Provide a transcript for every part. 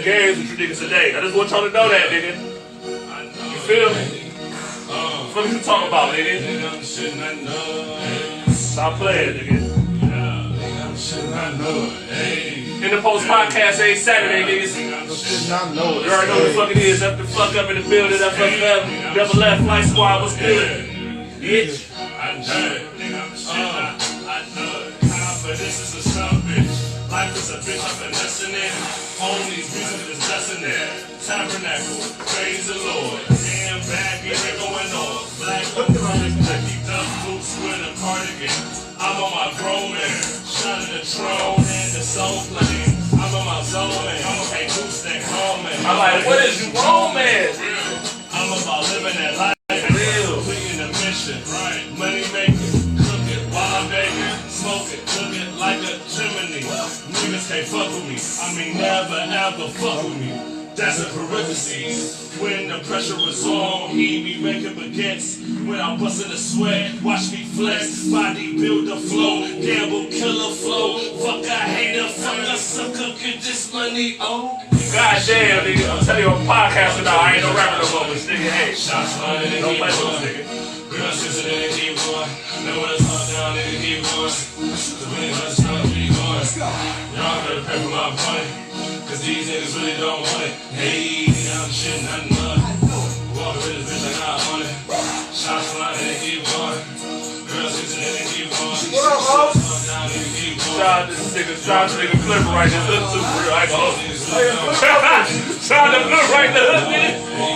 games with you niggas today. I just want y'all to know that, nigga. You feel me? What you talking about, nigga? Stop playing, nigga. NdAPostPodcast ain't Saturday, niggas. You already know what the fuck it is. Up the fuck up in the building. Up up. Double left, Light Squad, what's good? Bitch. I know it. But this is a stuff, bitch. Life is a bitch, I'm finessing it. Homies, music is blessing it. Tabernacle, praise the Lord. Damn bad, get it going on. Black on chronic, keep up boots with a cardigan. I'm on my grown man, shining the throne and the soul plane. I'm on my zone man, I'm a pay boots that call man. I'm like, what is you romance? I'm about living that life. Real. Completing the mission, right? Money making, cook it while I'm baking. Smoke it, cook it like a chimney. Niggas can't fuck with me. I mean, never ever fuck with me. That's a parentheses. When the pressure is on, he be making baguettes. When I'm busting the sweat, watch me flex. Body build the flow, gamble, killer flow. Fuck, I hate a fuck, a sucker, get this money on. Goddamn, nigga, I'm telling you on podcast now, I ain't no rapper no more, but nigga, hey. Shots fired, don't play with this nigga. Girl, sister, nigga, keep going. Know when it's hot down, nigga, keep going. The wind just stop, keep going. Y'all better pay for my money. Cause these niggas really don't want it. Hey, I'm shitting, I know it. Walk with this bitch like I own it. Shots flying and they keep going. Girls kissing and they keep going. What up, bro? Shout out to this nigga Flipper right there. Look super real. I know. Shout out to Flipper right there.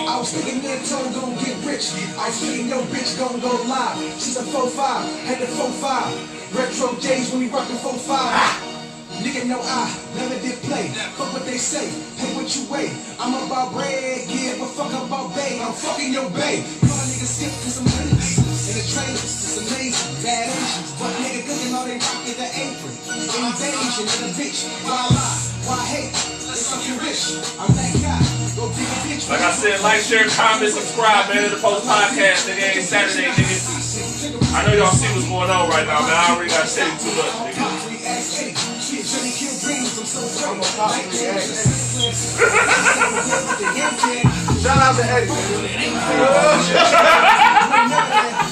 I was thinking that tone gon' get rich. I was thinking your bitch gon' go live. She's a 4-5, had the 4-5. Retro J's when we rockin' 4-5. Nigga, no, I never did play. Fuck what they say, pay what you weigh. I'm about bread, yeah, but fuck about bae. I'm fucking your bae. Y'all niggas skip cause I'm honest. In the trailers, it's amazing, bad Asians. But nigga cooking all they rock is the apron. Invasion of the bitch. Why lie? Why hate? Let's fucking rich. I'm that guy. Go dig a bitch. Like I said, like, share, comment, subscribe, man, to the Post Podcast, nigga. Ain't Saturday, nigga. I know y'all see what's going on right now, man. I already got to say too much, nigga. Shout out to Eddie.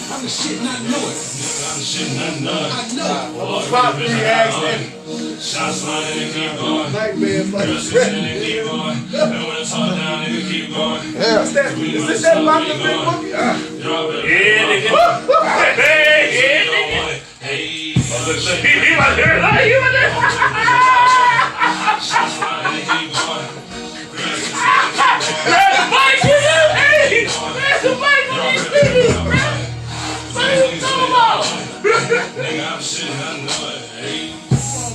I'm the shit, not know it. I'm the shit, not know it. I know it. Pop me, ask Eddie. Shots flying and keep going. Nightmare, Girls kissing and keep going. And when it's hot down, nigga, keep going. Yeah. Is this that Pop the Big Boogie? Yeah, nigga. Hey, nigga. Hey. He was there. He was there. Shots flying and keep going. Girls kissing There's the mic, nigga. Hey, there's the mic on these niggas, bro. What are you talking about? Nigga, I'm shit, I know it. Hey.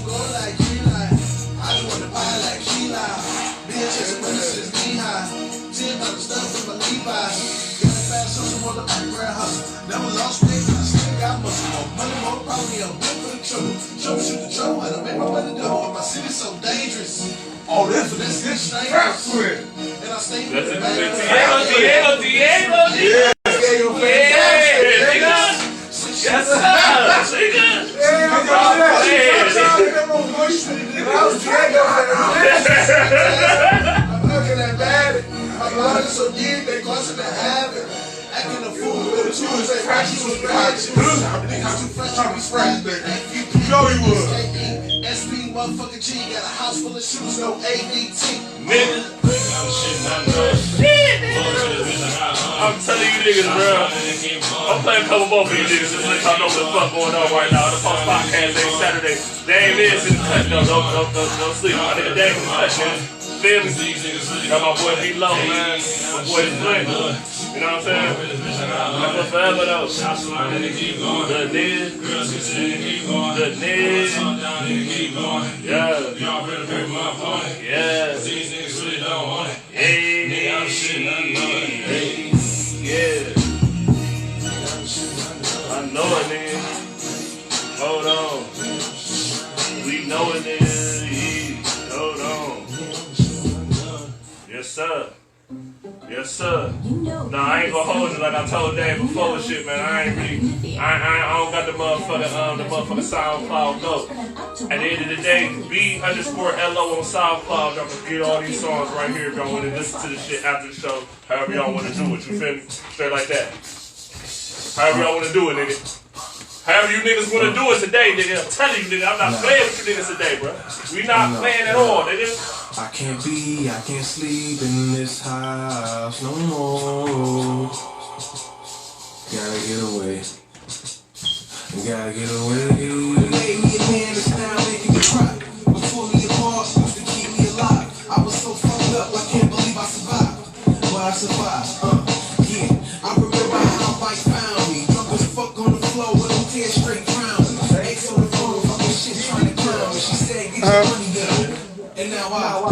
Go like G-Line. I just want to buy like G-Line. Bitch, it's a winner since knee-high. 10 about the stuff with my Levi's. Got a fast social on the background hustle. Never lost weight, I still got muscle. More money, more probably a bit for the trouble. Troubleshoot the trouble, and I make my money double. My city's so dangerous. Oh, this is this trap swing. And I stay That's with it. the Diego. Yeah, Diego, Nigga. Yes, sir. Nigga. I'm looking at bad. My blood is so deep, they causing a habit. Acting a fool with the tools, they practice with practice. Niggas too fresh to be sprayed. You know he would. SP motherfucking G got a house full of shoes, no ABT. Nigga. I'm shit, I know it. I'm telling you niggas, bro. I'm playing a couple more for you niggas just to let y'all know what the fuck going on right now. The Post Podcast ain't Saturday. Dame is in the cut, though. Don't sleep. My nigga Dame in the cut, man. Feel me? Got my boy B-Low, man. My boy Flint. You know what I'm saying? That's for forever, though. Shots flying and they keep going. Good nigga. Girls kissing and they keep going. Good nigga. Down and they keep going. Yeah. Y'all better pay for my opponent. Yeah. These niggas really don't want it. Hey. Nigga, I'm shit, I know it. Hey. Yeah. I know it, nigga. Hold on. We know it, nigga. Hold on. Yes, sir. Yes, sir. Nah, I ain't gonna hold you like I told Dave before and shit, man. I ain't really, I don't got the motherfucking SoundCloud go. At the end of the day, B_LO on SoundCloud. Y'all can get all these songs right here if y'all want to listen to the shit after the show. However y'all want to do it, you feel me? Straight like that. However y'all want to do it, nigga. However you niggas want to do it today, nigga. I'm telling you, nigga, I'm not playing with you niggas today, bro. We not playing at all, nigga. I can't sleep in this house no more. Gotta get away. Gotta get away. Made me a man that's now making me cry. Before me apart, used to keep me alive. I was so fucked up, I can't believe I survived. But I survived, yeah. I remember how Mike found me. Drunk as fuck on the floor with them tears straight round me. Ex on the phone, fucking shit trying to clown me. She said, get your money down. And now fuck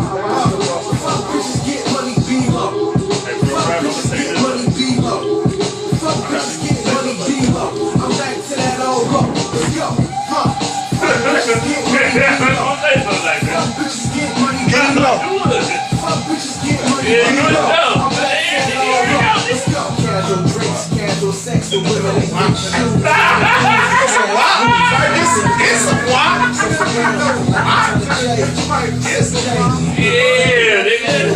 bitches get money, be low. Fuck bitches get money, be low. Fuck bitches get money, be low. I'm back to that old low. Let's go, Fuck bitches get money, be low. Fuck bitches get money, be low. Fuck bitches get money, be low. I'm back to that old low. Let's go. Casual drinks, casual sex with women and good shoes. It's a lot. It's a lot. Yeah, nigga.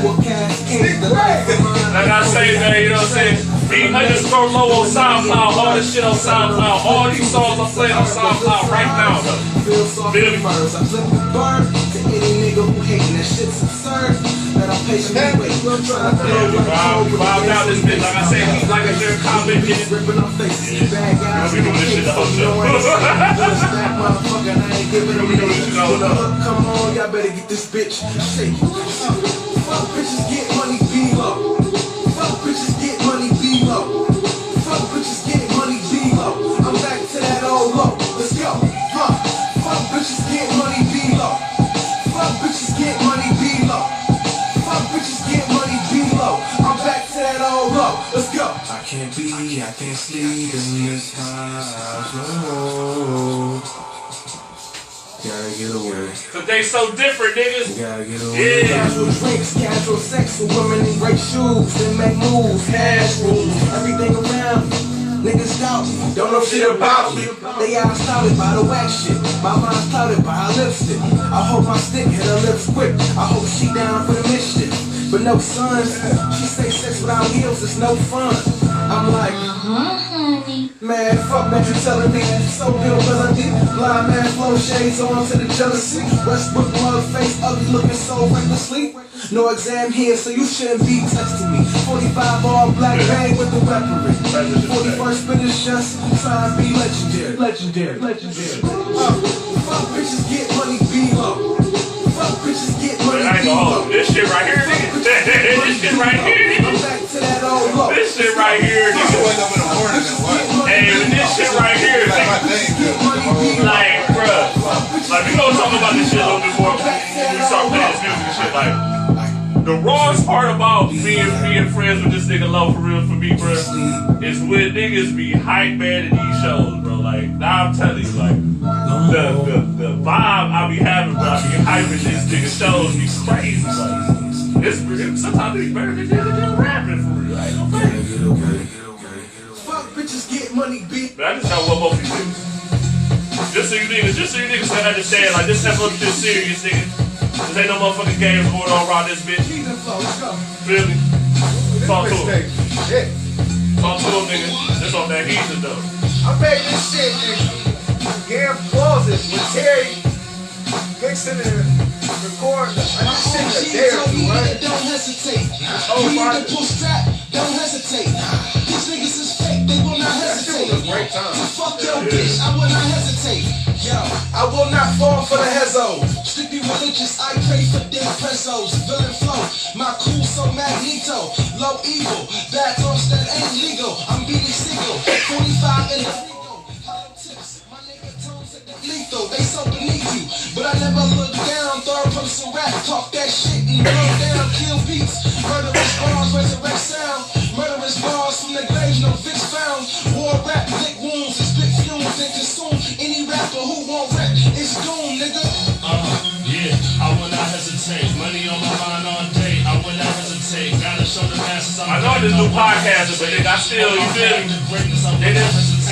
Like I say, man, you know what I'm saying? B_LO on SoundCloud, all this shit on SoundCloud, all these songs I'm playing on SoundCloud right now, though. Feel me? I flip the bird to any nigga who hating that shit's absurd. That I'm patiently waiting. I'm trying to Bob out this bitch. Like I said, he's like a share comment. ripping our faces. Bad guys. We doing this shit the whole show. Motherfucker, I ain't giving them come on, y'all better get this bitch shaking. Fuck bitches get money, be low. Fuck bitches get money, be low. Fuck bitches get money, be low. I'm back to that old low. Let's go. Fuck bitches get money, be low. Fuck bitches get money, be low. Fuck bitches get money, be low. I'm back to that old low. Let's go. I can't sleep in this house no more. Gotta get away. Cause they so different, niggas. Gotta get away. Yeah. Casual drinks, casual sex with women in great shoes. They make moves, cash rules, everything around me. Niggas doubt me, don't know shit about me. They eyes clouded by the wax shit. My mind's clouded by her lipstick. I hope my stick hit her lips quick. I hope she down for the mischief. But no sons, she say sex without heels is no fun. I'm like, man, fuck that you telling me. So Bill Melody, blind man flow shades on to the jealousy. Westbrook mug face, ugly looking so recklessly. No exam here, so you shouldn't be texting me. 45 all black bang with the weaponry. 41st finish just try and be legendary. Fuck bitches get money, be low. Fuck bitches get money, I ain't be gonna low. hold you. This shit right here, nigga. This shit right here, I'm nigga. back to that old low. This shit right here, nigga. Wake up in the morning and what? Hey, this shit right here, Like my nigga. thing. Like, bruh. Like, we gonna talk about this shit a little bit more when we start playing this music and shit. Like, the rawest part about being friends with this nigga Low for real for me, bro, is when niggas be hype man in these shows, bro. Like, now I'm telling you, like, the vibe I be having, bro, I be hyping these nigga shows be crazy, like. It's sometimes it's better than rapping for real. I ain't gonna fake. Fuck bitches get money, be. But I just know what both these niggas. Just so you niggas can understand, like, this episode is serious, nigga. This ain't no motherfucking games going on around this bitch. Feel me? Talk to him. Talk to him, nigga. This on that heathen, though. I made this shit in Gam Closet with Terry mixing and recording. I just sing a day or two, right? Don't hesitate. Oh, You my. need to pull strap, don't hesitate. These niggas is fake, they will not That shit hesitate. was a great time. So fuck your bitch, I will not hesitate. Yo, I will not fall for the hezo. Strictly religious, I pray for dead pesos. Villain flow, my cool so magneto. Low evil, bad thoughts that ain't legal. I'm beating Seagull, 45 in the Rigo. Hollow tips, my nigga tones at the lethal. They so beneath you, but I never look down. Third person rap, talk that shit and blow down. Kill beats, murderous bars, resurrect sound. Murderous bars from the grave, no fix found. War rap, lick wounds, and spit fumes and consume any rapper who won't rap. It's doom, nigga. Yeah, I will not hesitate. Money on my mind all day. I will not hesitate. Gotta show the I know this new podcaster, but nigga, I still, you feel me?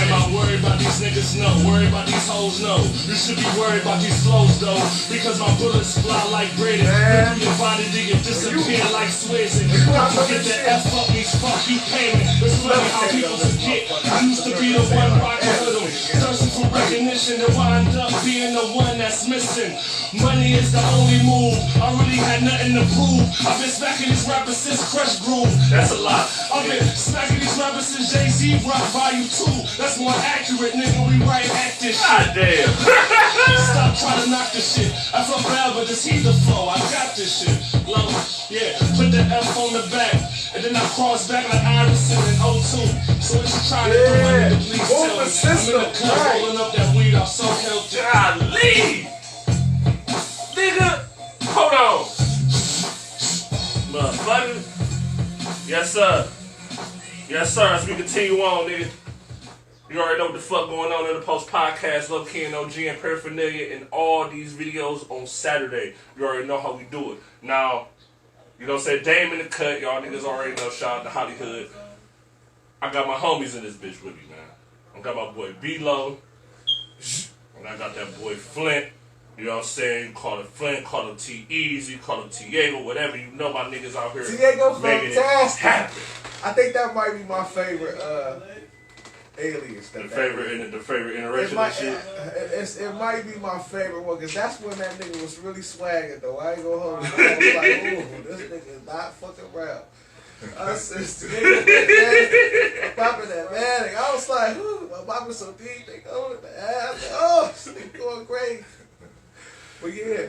Am I worried about these niggas? No. Worried about these hoes? No. You should be worried about these flows though, because my bullets fly like bread. Man. Your body did disappear like Swizz. Don't forget the F up means fuck you payment. It's funny how people forget. I used to be the one rocking with them, searching for recognition to wind up being the one that's missing. Money is the only move. I really had nothing to prove. I've been smacking these rappers since Crush Groove. That's a lot. I've been smacking these rappers since Jay-Z Rock Volume 2. That's more accurate, nigga. We right at this shit. God damn. Stop trying to knock this shit. I feel bad, but just heed the flow. I got this shit. Low, yeah. Put the F on the back, and then I cross back like Iverson in 02. So what you trying to do, my nigga? Please tell me. I'm in the club rolling up that weed. I'm so healthy. Golly. Nigga, hold on. Motherfucker. Yes, sir. Yes, sir. As we continue on, nigga. You already know what the fuck going on in the Post Podcast, Love Key and OG and Paraphernalia, and all these videos on Saturday. You already know how we do it. Now, you know what I'm saying? Dame in the cut. Y'all niggas already know. Shout out to Hollywood. I got my homies in this bitch with me, man. I got my boy B-Lo. And I got that boy Flint. You know what I'm saying? Call it Flint, call him T-Easy, call him Tiago, whatever. You know my niggas out here Tiago's making fantastic. it happen. I think that might be my favorite alias. The favorite iteration of shit. It might be my favorite one, because that's when that nigga was really swagging, though. I ain't gonna hold you. I was like, ooh, this nigga is not fucking around. I said, I'm popping that man. I was like, ooh, my popping so deep, they go in the ass. Oh, this nigga going crazy. But yeah,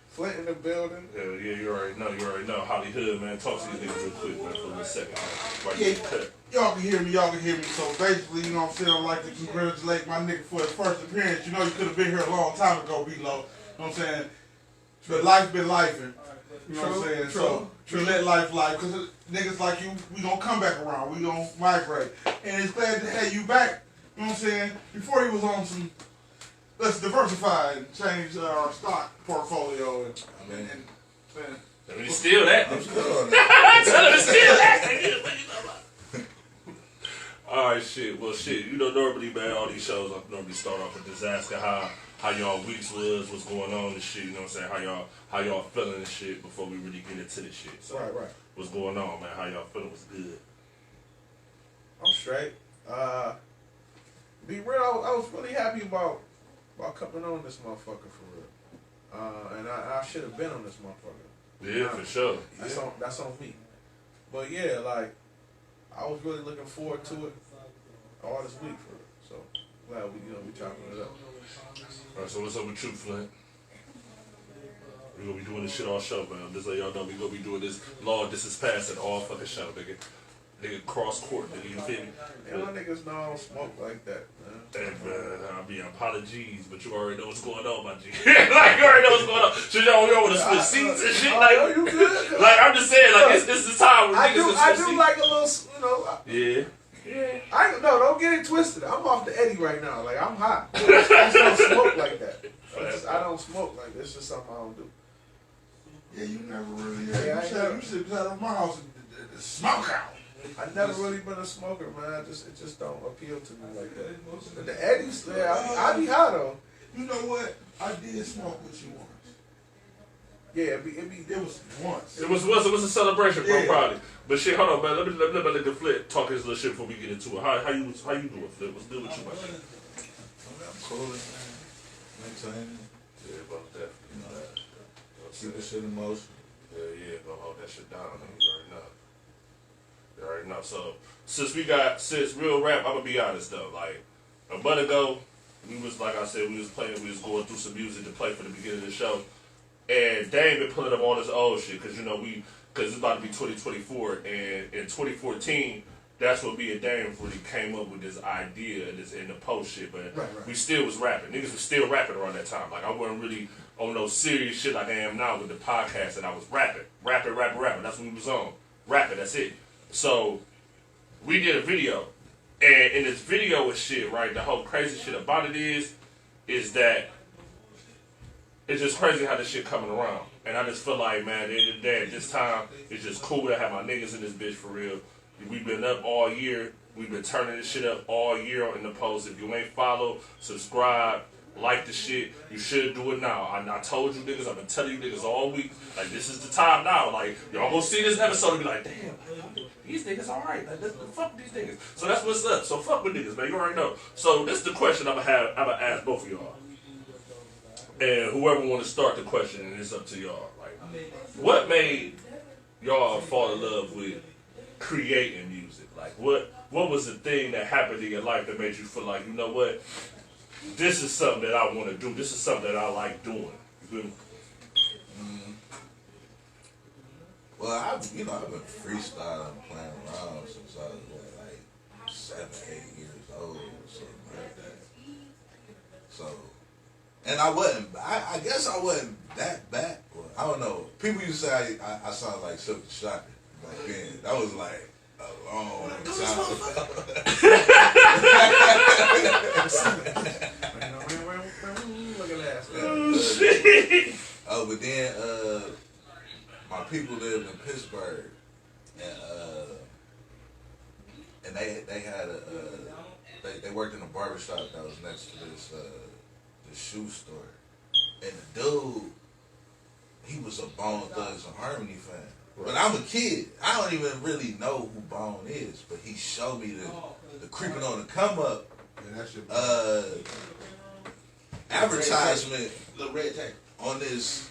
Flint in the building. Hell yeah, you already know. Hollywood, man. Talk to these niggas real quick, man, for a second. Right, Yeah. cut. Y'all can hear me. So basically, you know what I'm saying, I'd like to congratulate my nigga for his first appearance. You know, you could have been here a long time ago, B-Lo. You know what I'm saying? But life's been lifing. You know what I'm saying? So, to let life, because niggas like you, we gonna come back around. We gonna migrate. And it's glad to have you back. You know what I'm saying? Before he was on some, let's diversify and change our stock portfolio. And Let me steal that. I'm still on that. Tell him to steal that. Alright, shit. Well, shit. You know, normally, man, all these shows, I normally start off with just asking how y'all weeks was, what's going on and shit. You know what I'm saying? How y'all feeling and shit before we really get into this shit. So, Right. what's going on, man? How y'all feeling? Was good? I'm straight. Be real, I was really happy about coming on this motherfucker for real. And I should have been on this motherfucker. Yeah, for sure. That's on me. But yeah, like, I was really looking forward to it all this week for it. So glad we chopping it up. Alright, so what's up with you, Flint? We gonna be doing this shit all show, man. Just let y'all know we gonna be doing this law distance passing all fucking show, nigga. Nigga cross court, nigga, you feel me? And my niggas know I don't smoke like that, man. And I'll be apologies, but you already know what's going on, my G. Like, you already know what's going on. Should y'all want to split seats and shit? Like, you good? like, I'm just saying, like, it's the time when niggas I split do seats. like a little, you know. Yeah. Don't get it twisted. I'm off the Eddie right now. Like, I'm hot. I just don't smoke like that. I don't smoke like that. It's just something I don't do. yeah, you never really Yeah, you should be out of my house and smoke out. I never really been a smoker, man. It just don't appeal to me like that. But the Eddie's, I be high though. You know what? I did smoke with you once. Yeah, It was once. It was a celebration, bro, Yeah. probably. But shit, hold on, man. Let me let nigga Flip talk his little shit before we get into it. How you doing, Flip? What's good with you, my shit? I'm cool, man. Maintaining. Yeah, about that. You know, keep the shit in motion. Yeah, gonna hold that shit down. You already know. You already know. So since real rap, I'm gonna be honest though. Like a month ago, we was like I said, we was going through some music to play for the beginning of the show, and Dame been pulling up all this old shit because because it's about to be 2024, and in 2014. That's what me and Dame really came up with this idea and this in the post shit, but Right. we still was rapping. Niggas was still rapping around that time. Like I wasn't really on no serious shit like I am now with the podcast, and I was rapping. That's what we was on. Rapping, that's it. So we did a video, and in this video and shit, right, the whole crazy shit about it is that it's just crazy how this shit coming around. And I just feel like, man, at the end of the day, at this time, it's just cool to have my niggas in this bitch for real. We've been up all year. We've been turning this shit up all year on NdAPost. If you ain't follow, subscribe, like the shit, you should do it now. I told you niggas, I've been telling you niggas all week, like, this is the time now. Like, y'all gonna see this episode and be like, damn, these niggas alright. Like, fuck with these niggas. So that's what's up. So fuck with niggas, man. You already know. So this is the question I'm gonna ask both of y'all. And whoever want to start the question, and it's up to y'all. Like, what made y'all fall in love with creating music? Like, what was the thing that happened in your life that made you feel like, you know what, this is something that I want to do. This is something that I like doing. You feel me? Well, I've been freestyling, playing around since I was like 7, 8 years old, or something like that. So, and I guess I wasn't that bad. Well, I don't know. People used to say I sound like Silk the Shocker back then. That was like a long time ago. Look at that. Oh, shit. Oh, but then my people lived in Pittsburgh, and they had they worked in a barbershop that was next to this shoe store, and the dude, he was a Bone Thugs and Harmony fan. Right. But I'm a kid. I don't even really know who Bone is, but he showed me the creeping on the come up advertisement on this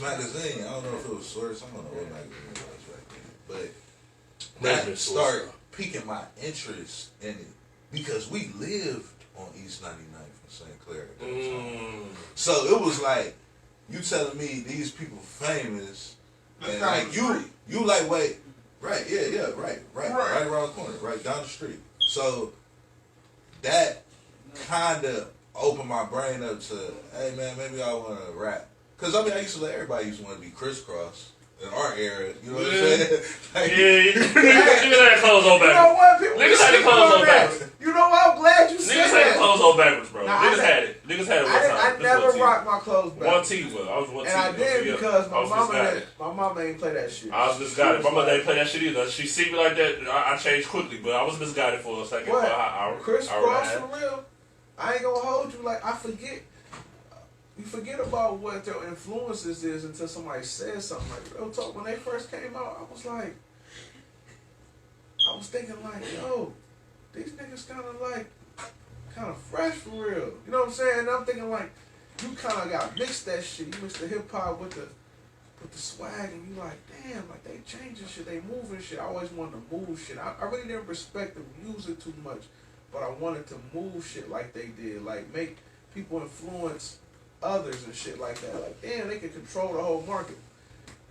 magazine. I don't know if it was Source. I don't know what magazine it was right then, but that started piquing my interest in it because we lived on East 99th in St. Clair at that time. So it was like, you telling me these people famous, and like you like, wait, right, yeah, right around the corner, right down the street. So that kind of opened my brain up to, hey man, maybe I want to rap. Cause I mean, everybody used to want to be crisscross in our era. You know what I'm saying? Like, niggas had clothes on backwards. You know what? People Niggas had the clothes on backwards. You know what? I'm glad you said that. Niggas had the clothes on backwards, bro. Nah, Niggas had it. Niggas had it one time. I never rocked my clothes back. One T, well, I was one T. And I did because my mama ain't play that shit. I was misguided. My mother ain't play that shit either. She see me like that, I changed quickly, but I was misguided for a second. What? For an hour. Chris Cross for real? I ain't gonna hold you. Like, I forget. You forget about what their influences is until somebody says something. Like, real talk, when they first came out, I was thinking like, yo, these niggas kind of fresh for real. You know what I'm saying? And I'm thinking like, you kind of got mixed that shit. You mixed the hip hop with the swag, and you like, damn, like they changing shit, they moving shit. I always wanted to move shit. I really didn't respect the music too much, but I wanted to move shit like they did, like make people influence others and shit like that. Like, damn, they could control the whole market.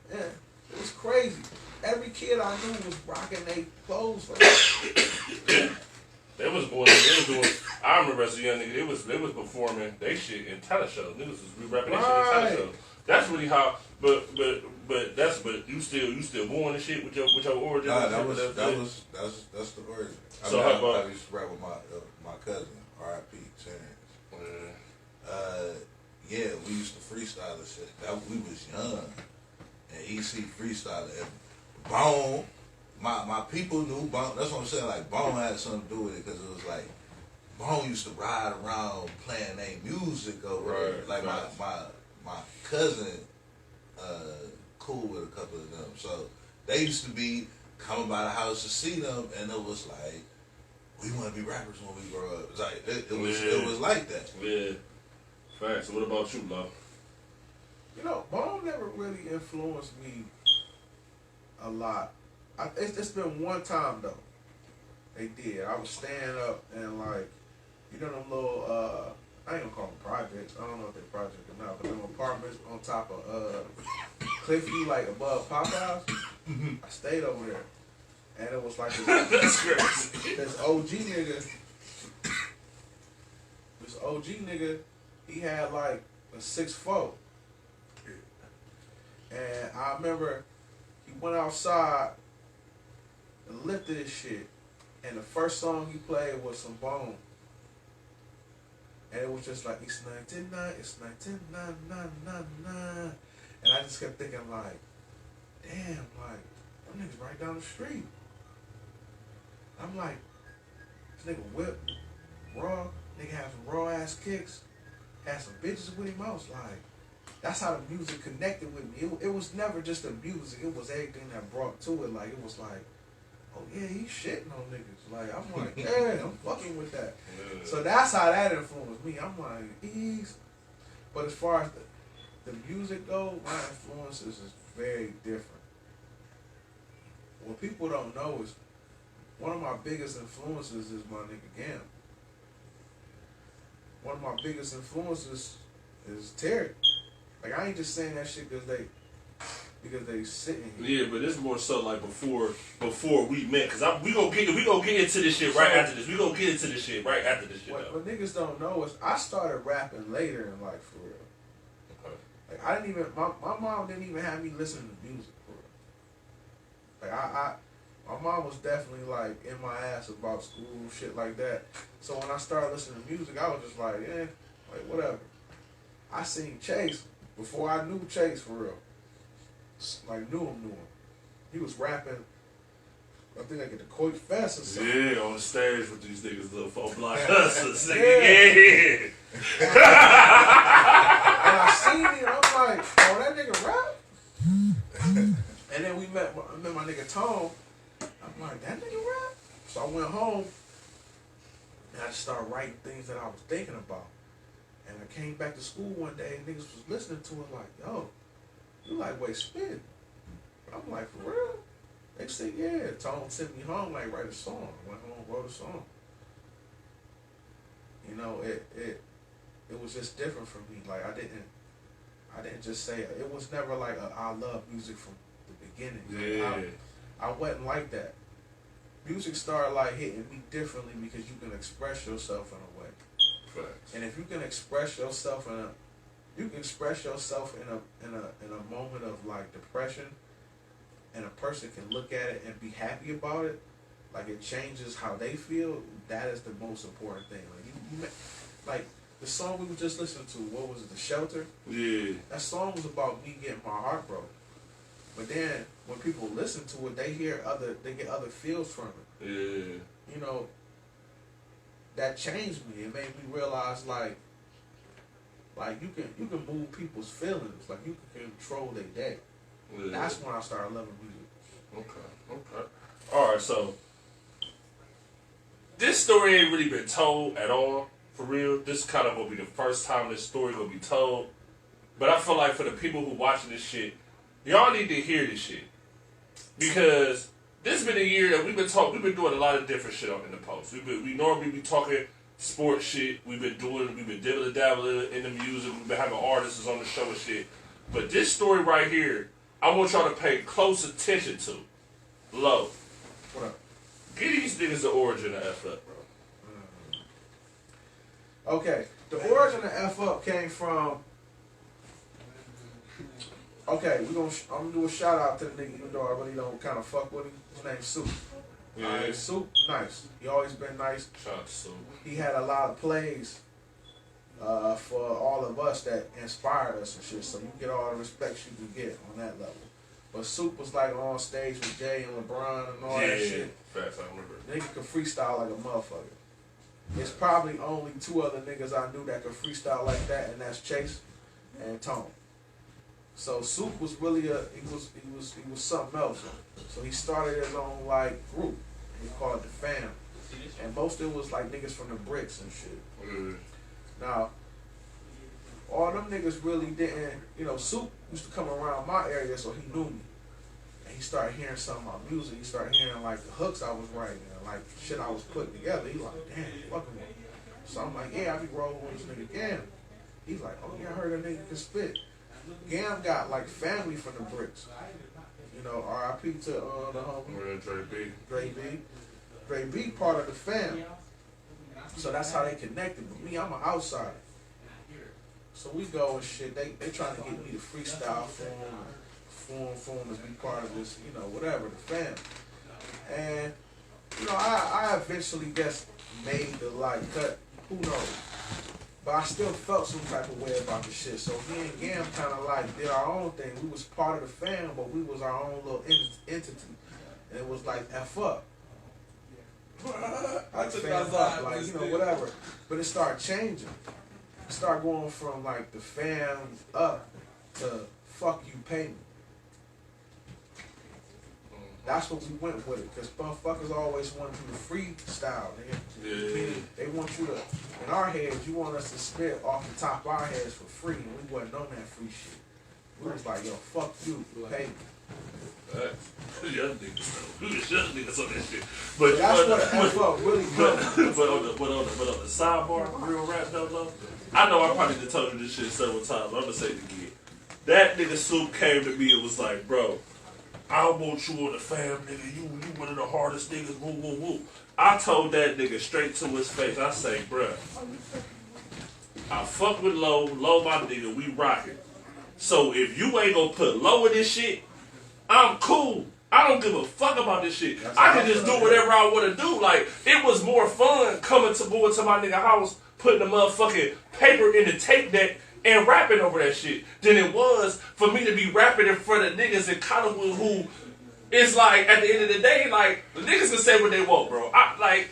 Yeah, it was crazy. Every kid I knew was rocking their clothes like that. They was doing. I remember as a young nigga, they was performing they shit in talent shows. Niggas was rapping that shit in talent shows. That's really how. But you still born and shit with your origin. Nah, that's the origin. So I used to rap with my cousin, R.I.P. Terrence. Yeah, we used to freestyle and shit. We was young, and EC freestyling. And Bone, my people knew Bone. That's what I'm saying. Like, Bone had something to do with it because it was like Bone used to ride around playing their music over there. Like my cousin, cool with a couple of them, so they used to be coming by the house to see them, and it was like, we want to be rappers when we grow up. It's like it was like that. Yeah. Facts. So what about you, Lo? You know, Bone never really influenced me a lot. It's been one time though. They did. I was staying up and like, you know them little I ain't gonna call them projects. I don't know if they're projects or not, but them apartments on top of Cliffview, like above Popeyes. I stayed over there, and it was like this OG nigga. This OG nigga, he had like a 6'4", and I remember he went outside and lifted his shit, and the first song he played was some Bone. And it was just like, it's 99, it's 1999. And I just kept thinking like, damn, like, them niggas right down the street. I'm like, this nigga whip, raw, nigga had some raw ass kicks, had some bitches with him. I was like, that's how the music connected with me. It was never just the music, it was everything that brought to it. Like, it was like, oh yeah, he's shitting on niggas. Like, I'm like, yeah, I'm fucking with that. Yeah. So that's how that influenced me. I'm like, ease. But as far as the music go, my influences is very different. What people don't know is one of my biggest influences is my nigga Gam. One of my biggest influences is Terry. Like, I ain't just saying that shit because they sitting here. Yeah, but it's more so like before we met, cause we gonna get into this shit right after this. We gonna get into this shit right after this shit. What niggas don't know is I started rapping later in life, for real. Okay. Like, I didn't even, my mom didn't even have me listen to music, for real. Like, my mom was definitely like in my ass about school, shit like that. So when I started listening to music, I was just like, yeah, like whatever. I seen Chase before I knew Chase, for real. Like, knew him. He was rapping, I think like at the Coit Fest or something. Yeah, on the stage with these niggas, little folk block Yeah. hustlers. Yeah. Yeah. And I seen him, I'm like, oh, that nigga rap? And then I met my nigga Tone. I'm like, that nigga rap? So I went home and I just started writing things that I was thinking about. And I came back to school one day and niggas was listening to it like, yo, you lightweight spit. I'm like, for real? They said, yeah. Tone sent me home, like, write a song. I went home, wrote a song. You know, it was just different for me. Like, I didn't just say, it was never like I love music from the beginning. Yeah. I wasn't like that. Music started like hitting me differently because you can express yourself in a way. Facts. And if you can express yourself in a moment of like depression, and a person can look at it and be happy about it, like it changes how they feel. That is the most important thing. Like like the song we were just listening to, what was it, The Shelter? Yeah. That song was about me getting my heart broke. But then when people listen to it, they get other feels from it. Yeah. You know, that changed me. It made me realize like you can move people's feelings. Like you can control their day. Yeah. That's when I started loving music. Okay. All right, so this story ain't really been told at all, for real. This kind of will be the first time this story will be told. But I feel like for the people who watching this shit, y'all need to hear this shit. Because this been a year that we've been doing a lot of different shit in the post. We normally be talking sports shit. We've been dibbling dabbling in the music. We've been having artists on the show and shit. But this story right here, I want y'all to pay close attention to. Low. What up? Give these niggas the origin of F up, bro. Okay, the origin of F up came from. Okay, I'm gonna do a shout out to the nigga, even though I really don't kind of fuck with him. His name's Soup. Yeah. Alright, Soup, nice. He always been nice. Shout out to Soup. He had a lot of plays for all of us that inspired us and shit. So you get all the respect you can get on that level. But Soup was like on stage with Jay and LeBron and all that shit. Facts, I remember. Nigga could freestyle like a motherfucker. There's probably only two other niggas I knew that could freestyle like that, and that's Chase and Tone. So Soup was really he was something else. So he started his own like group. He called it the Fam, and most of it was like niggas from the bricks and shit. Mm. Now, all them niggas really didn't. You know, Soup used to come around my area, so he knew me. And he started hearing some of my music. He started hearing like the hooks I was writing, and like shit I was putting together. He like, damn, fucking with. So I'm like, yeah, I be rolling with this nigga Gam. He's like, oh yeah, I heard a nigga can spit. Gam got like family from the bricks. You know, R.I.P. to the homie Dre B, part of the fam. So that's how they connected. But me, I'm an outsider. So we go and shit. They trying to get me to freestyle for them as be part of this, you know, whatever, the fam. And you know, I eventually just made the like cut. Who knows? But I still felt some type of way about the shit. So me and Gam kind of like did our own thing. We was part of the fam, but we was our own little entity. And it was like F up. I took Fam that up, side. like, you know, whatever. But it started changing. It started going from like the fam up to fuck you, pay me. That's what we went with it, because motherfuckers always want you to freestyle, nigga. Yeah. They want you to, in our heads, you want us to spit off the top of our heads for free, and we wasn't on that free shit. We was like, yo, fuck you, pay me. Young niggas, though. Young niggas on that shit. But That's what the F up really comes. but on the sidebar, real rap though, I know I probably done told you this shit several times, but I'm gonna say it again. That nigga Soup came to me and was like, bro, I want you on the fam, nigga. You one of the hardest niggas, woo, woo, woo. I told that nigga straight to his face, I say, bruh, I fuck with Low my nigga, we rockin'. So if you ain't gonna put Low in this shit, I'm cool. I don't give a fuck about this shit. I can just do whatever I want to do. Like, it was more fun coming to my nigga house, putting the motherfucking paper in the tape deck and rapping over that shit than it was for me to be rapping in front of niggas in Collinwood who it's like, at the end of the day, like, the niggas can say what they want, bro. I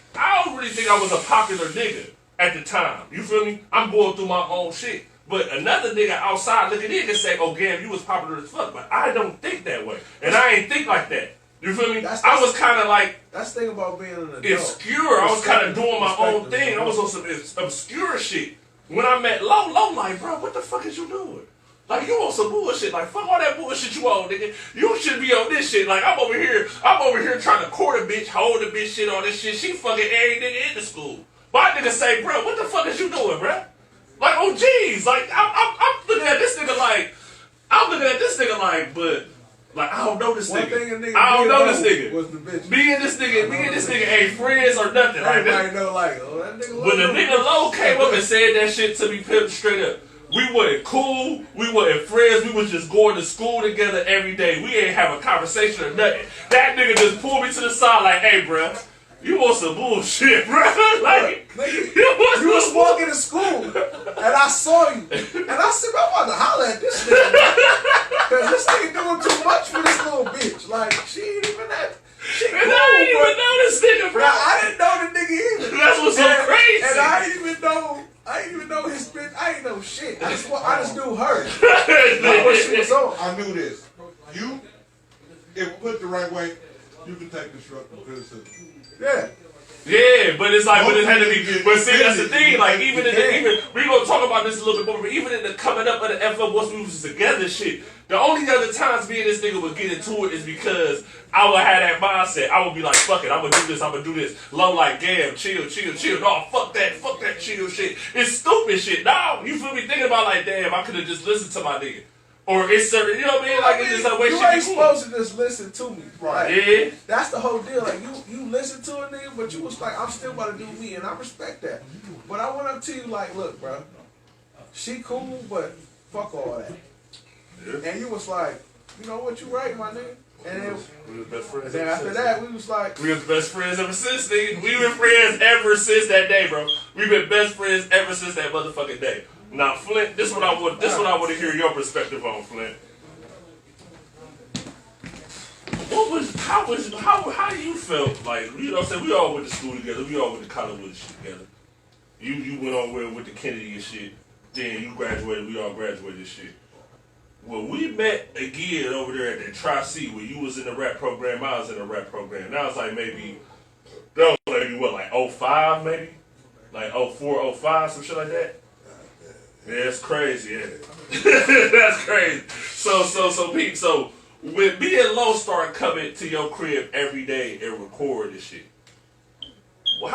don't really think I was a popular nigga at the time. You feel me? I'm going through my own shit. But another nigga outside looking in can say, oh, damn, you was popular as fuck. But I don't think that way. And I ain't think like that. You feel me? I was kind of like... That's the thing about being an adult. Obscure. I was kind of doing my own thing. I was on some obscure shit. When I met Low, like, bro, what the fuck is you doing? Like, you on some bullshit. Like, fuck all that bullshit you on, nigga. You should be on this shit. Like, I'm over here trying to court a bitch, hold a bitch, shit, all this shit. She fucking every nigga in the school. My nigga say, bro, what the fuck is you doing, bro? Like, oh, geez. Like, I'm looking at this nigga like, but, like, I don't know this nigga. I don't know this nigga. Was the bitch. Me and this nigga ain't friends or nothing. Like, everybody know, like, oh, that nigga when the nigga Low came up and said that shit to me, pimp, straight up, we wasn't cool, we wasn't friends, we was just going to school together every day. We ain't have a conversation or nothing. That nigga just pulled me to the side like, hey, bruh, you want some bullshit, bruh. Like, you was walking to school, and I saw you, and I said, I'm about to holler at this nigga, because this nigga doing too much for this little bitch. Like, she ain't even that. And I didn't even know this nigga, bro. I didn't know the nigga either. That's what's so crazy. And I didn't even know his bitch. I ain't know shit. I just knew her. Like, what she was on. I knew this. You, if put the right way, you can take constructive criticism. Yeah. Yeah, but it's like, but it had to be. But see, that's the thing. Like, even we gonna talk about this a little bit more. But even in the coming up of the F up once we was together, shit. The only other times me and this nigga would get into it is because I would have that mindset. I would be like, fuck it, I'm gonna do this. Low like, damn, chill. No, fuck that chill shit. It's stupid shit. No, you feel me? Thinking about like, damn, I could have just listened to my nigga. Or it's certain, you know what I mean? Like, it's just like, way you shit ain't be supposed to just listen to me. Right. Yeah. That's the whole deal. Like, you listen to a nigga, but you was like, I'm still about to do me, and I respect that. But I went up to you like, look, bro, she cool, but fuck all that. Yeah. And you was like, you know what, you right, my nigga. And then, we was best friends. And then after that, we was like, we was best friends ever since, nigga. We been friends ever since that day, bro. We been best friends ever since that motherfucking day. Now, Flint, this what I want to hear your perspective on, Flint. How you felt like, you know what I'm saying? We all went to school together. We all went to college with shit together. You went on with the Kennedy and shit. Then you graduated. We all graduated and shit. When we met again over there at the Tri-C, where you was in the rap program, I was in the rap program. That was like maybe what, like 05 maybe? Like 04, 05, some shit like that? Yeah, that's crazy, yeah. That's crazy. So Pete, so when me and Low started coming to your crib every day and record this shit, well,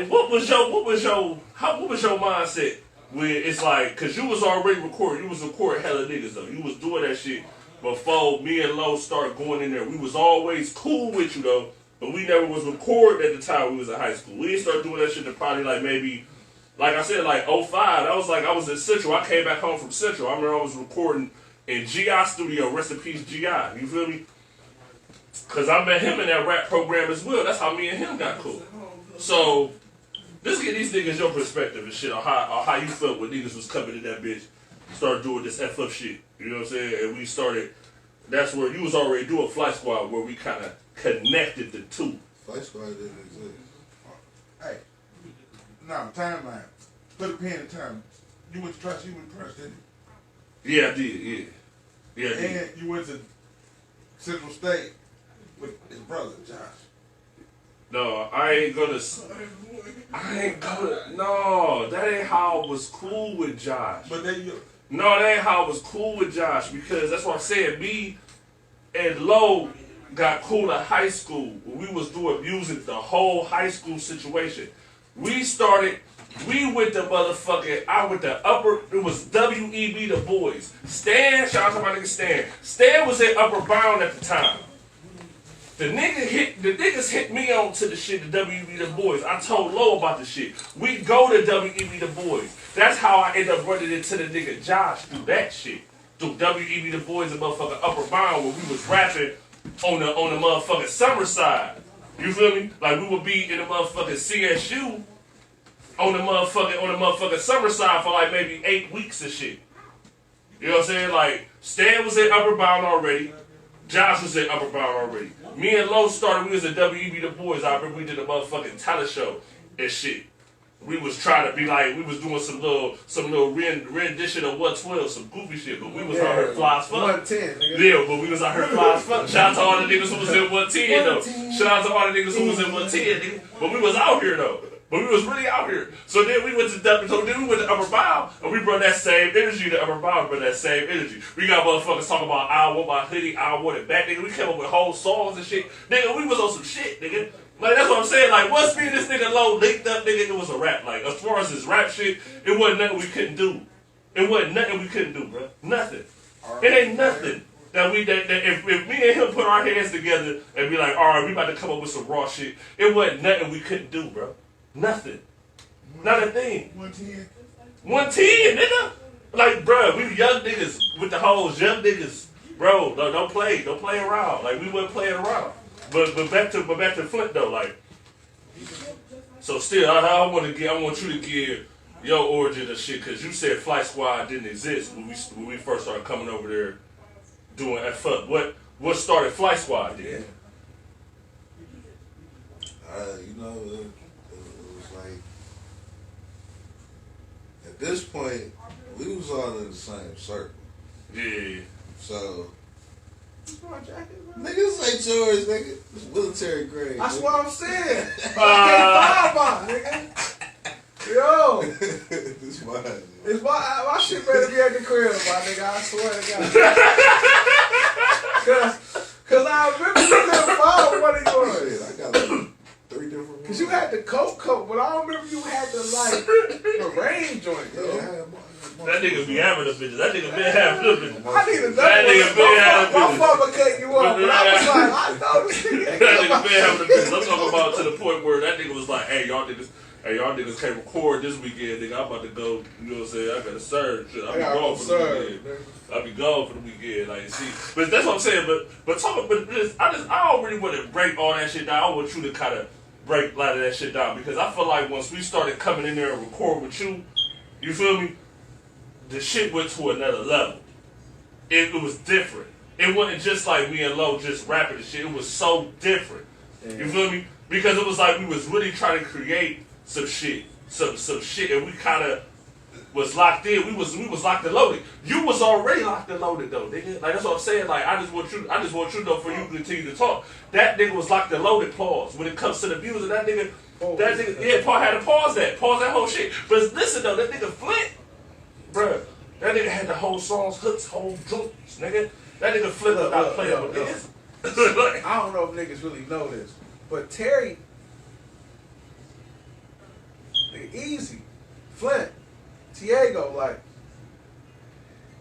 what was your mindset when it's like, cause you was already recording, you was recording hella niggas though, you was doing that shit before me and Low started going in there. We was always cool with you though, but we never was recording at the time we was in high school. We didn't start doing that shit to probably like maybe, like I said, like 05. I was in Central. I came back home from Central. I remember I was recording in GI studio. Rest in peace, GI. You feel me? Because I met him in that rap program as well. That's how me and him got cool. So Just get these niggas your perspective and shit on how you felt when niggas was coming in that bitch, started doing this F up shit. You know what I'm saying? And we started. That's where you was already doing Flight Squad, where we kind of connected the two. Flight Squad didn't exist. Hey, nah, timeline. Put a pin in time. You went to Trust, you went to Trust, didn't you? Yeah, I did. Yeah, I did. And you went to Central State with his brother, Josh. No, I ain't gonna. No, that ain't how I was cool with Josh. But then you. No, that ain't how I was cool with Josh, because that's what I'm saying. Me and Low got cool in high school. We was doing music, the whole high school situation. We went to motherfucking, I went to it was WEB The Boys. Stan, shout out to my nigga Stan. Stan was in Upper Bound at the time. The niggas hit me on to the shit, the WEB The Boys. I told Lo about the shit. We go to WEB The Boys. That's how I end up running into the nigga Josh through that shit. Through WEB The Boys and motherfucking Upper Bound, where we was rapping on the motherfucking summer side. You feel me? Like we would be in the motherfucking CSU on the motherfucking summer side for like maybe 8 weeks and shit. You know what I'm saying? Like Stan was in Upper Bound already. Josh was in Upper Bound already. Me and Lo started, we was at WEB The Boys. I remember we did a motherfucking talent show and shit. We was trying to be like, we was doing some little rendition of 112, some goofy shit, but we was out here fly as fuck. 110, nigga. Yeah, but we was out here fly as fuck. Shout out to all the niggas who was in 110 though. Shout out to all the niggas who was in 110, nigga. But we was out here though. But we was really out here. So then we went to Upper Bound, and we brought that same energy to Upper Bound, brought that same energy. We got motherfuckers talking about I want my hoodie, I want it back, nigga. We came up with whole songs and shit. Nigga, we was on some shit, nigga. Like, that's what I'm saying. Like, once me and this nigga Low linked up, nigga, it was a rap. Like, as far as this rap shit, it wasn't nothing we couldn't do. It wasn't nothing we couldn't do, bro. Nothing. It ain't nothing that if me and him put our hands together and be like, all right, we about to come up with some raw shit, it wasn't nothing we couldn't do, bro. Nothing. Not a thing. 110. 110, nigga. Like, bro, we young niggas with the hoes, young niggas. Bro, don't play around. Like, we wasn't playing around. But back to Flint though, like. So still, I want you to give your origin of shit, because you said Flight Squad didn't exist when we first started coming over there doing F up. What started Flight Squad then? You know, it was like, at this point, we was all in the same circle. Yeah. So, My jacket, bro. nigga, this ain't yours, nigga. It's military grade. That's nigga. what I'm saying. I can't find mine, nigga. Yo, This mine. Nigga. it's my shit better be at the crib, my nigga. I swear to God. Cause I remember you couldn't find one of yours. Shit, I got like 3 different ones. Cause you had the coat, but I don't remember you had the rain joint, Yeah, yo. I had That nigga be having the bitches. That nigga been having the bitches. I need another That nigga been having one. the My bitches. father cut you off, but I was like, I know this nigga. That nigga been having the bitches. I'm talking about to the point where that nigga was like, hey, y'all niggas can't record this weekend, nigga. I'm about to go, you know what I'm saying? I gotta serve. Shit. I be gone for the weekend. I be gone for the weekend. Like, see. But that's what I'm saying. But I don't really want to break all that shit down. I want you to kind of break a lot of that shit down, because I feel like once we started coming in there and record with you feel me? The shit went to another level. It was different. It wasn't just like me and Lo just rapping the shit. It was so different. You feel me? Because it was like we was really trying to create some shit. Some shit, and we kind of was locked in. We was locked and loaded. You was already locked and loaded though, nigga. Like, that's what I'm saying. Like, I just want you to know, for you to continue to talk. That nigga was locked and loaded. Pause. When it comes to the music, that nigga, yeah, Paul had to pause that whole shit. But listen though, that nigga Flint, bruh, that nigga had the whole songs, hooks, whole jokes, nigga. That nigga Flint was not playing with this. I don't know if niggas really know this, but Terry, nigga, Easy, Flint, Tiago, like,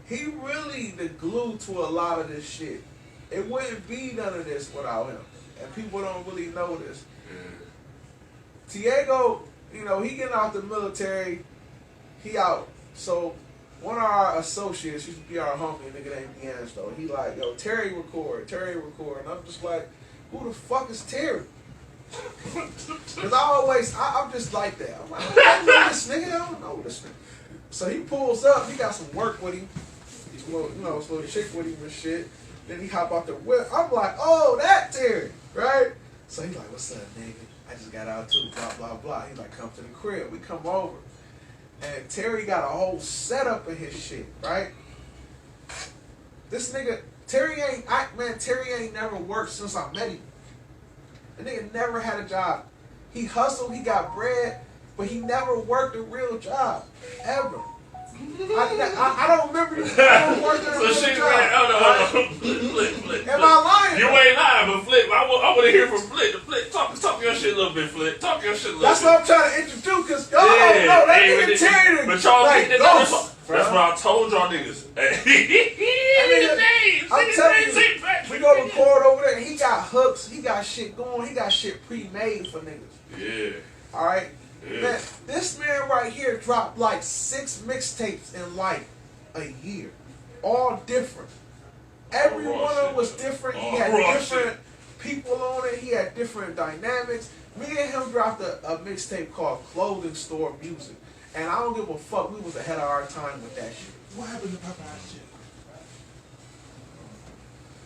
he really the glue to a lot of this shit. It wouldn't be none of this without him, and people don't really know this. Tiago, you know, he getting out the military, he out. So one of our associates used to be our homie, a nigga named D'Angelo. He like, yo, Terry record. And I'm just like, who the fuck is Terry? Cause I'm just like that. I'm like, I don't know this nigga. I don't know this nigga. So he pulls up. He got some work with him. He's this little chick with him and shit. Then he hop out the whip. I'm like, oh, that Terry, right? So he's like, what's up, nigga? I just got out too. Blah blah blah. He's like, come to the crib. We come over, and Terry got a whole setup in his shit, right? This nigga Terry ain't never worked since I met him. The nigga never had a job. He hustled, he got bread, but he never worked a real job. Ever. I don't remember you ever worked a real job. Hold on. Flip. Am I lying? You ain't lying, but Flip, I want to hear from Flip. Flip, talk your shit a little bit, Flip. Talk your shit a little bit. That's what I'm trying to introduce, because y'all don't know. That nigga Terry, but y'all like, that's what I told y'all niggas. I'm telling you, we go record over there, and he got hooks, he got shit going, he got shit pre-made for niggas. Yeah. Alright? Yeah. Man, this man right here dropped like 6 mixtapes in like a year. All different. Every one of them was different. He had different people on it. He had different dynamics. Me and him dropped a mixtape called Clothing Store Music. And I don't give a fuck. We was ahead of our time with that shit. What happened to Popeye's shit?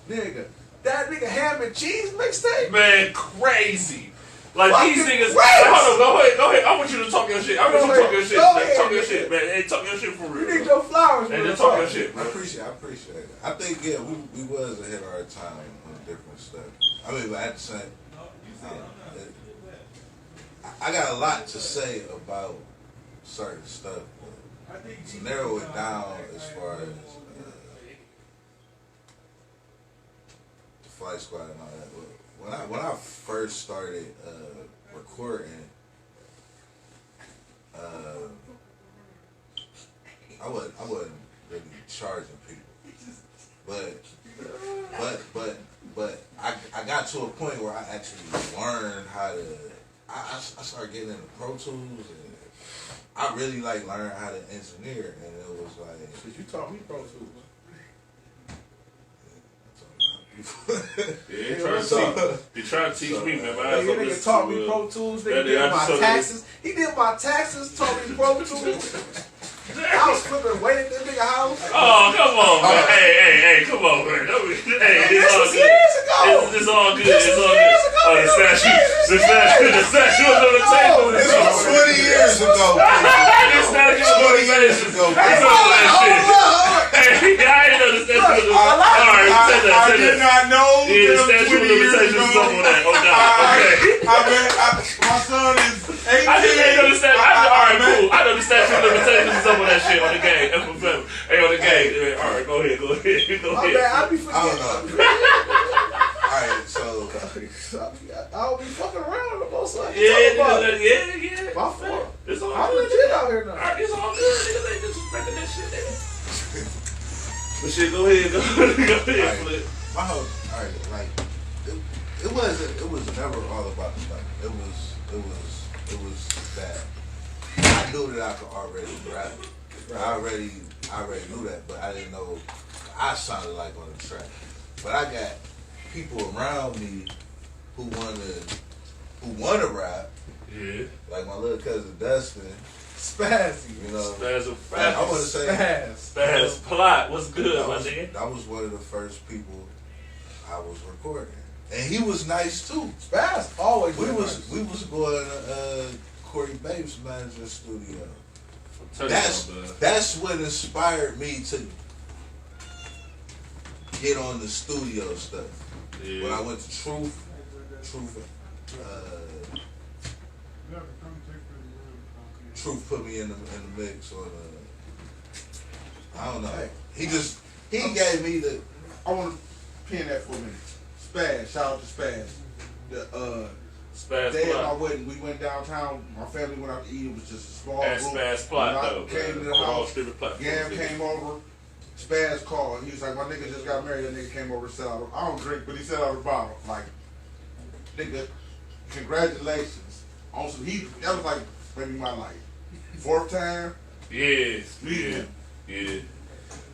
Nigga. That nigga ham and cheese mixtape? Man, crazy. Like Fucking these niggas. crazy. Hold on, go ahead. I want you to talk your shit. I want you to talk your shit. Go Man. ahead. Talk your shit, man. Hey, talk your shit for real. You need your flowers, Hey, man. just talk your shit, I bro. appreciate it. I think, yeah, we was ahead of our time on different stuff. I mean, but at the same, I got a lot to say about certain stuff, but to narrow it down as far as the Flight Squad and all that. When I first started recording, I wasn't really charging people, but I got to a point where I actually learned how to. I started getting into Pro Tools, and I really learned how to engineer, and it was like. Cause you taught me Pro Tools. Yeah, he trying to teach me, man. That nigga taught me Pro Tools. Nigga did my taxes. He did my taxes. Taught me Pro Tools. I was flipping weight at that nigga house. Oh, come on, man. Hey, come on, man. Hey, This was years ago. It's all good. This It's was all years good. ago. Oh, the statue of limitations. This was 20 years ago. The statue of 20 years limitations. ago. He's over that shit. Hey, I ain't know the statue of limitations. I did not know. Yeah, the statue of limitations is over that. Oh, God. Okay. My son is 18. I didn't know the statue. Alright, cool. I know the statue of limitations is over that shit on the game. Hey, on the game. Alright, go ahead. My bad. I be forgetting. I don't know. Alright, so. I don't be fucking around no more, so I can Yeah. talk about it. Yeah. My fault. It's all I'm good. legit out here now. Alright, it's all good. Niggas ain't disrespecting that shit, nigga. But shit, go ahead. Alright, Flip. my whole, alright, it was never all about the money. It was that I knew that I could already rap. I already knew that, but I didn't know what I sounded like on the track. But I got people around me who wanna rap. Yeah. Like my little cousin Dustin. Spazzy. You know. Spaz I want to say Spaz plot. What's good, my nigga? that was one of the first people I was recording. And he was nice too. Spaz always We been was nice. going to Corey Babe's manager's studio. Tell you That's something, man. that's what inspired me to get on the studio stuff. Yeah. When I went to Truth, Truth put me in the mix on I don't know. He gave me the. I want to pin that for a minute. Spaz, shout out to Spaz. The Spaz day of my plot. wedding, we went downtown. My family went out to eat. It was just a small That's group. Spaz plot, When I though. came to the On all house. streaming platforms. Gam came over. Spaz called. He was like, "My nigga just got married." That nigga came over and said, "I don't drink," but he said out of the bottle, like, "Nigga, congratulations on some." That was like maybe my fourth time. Yeah.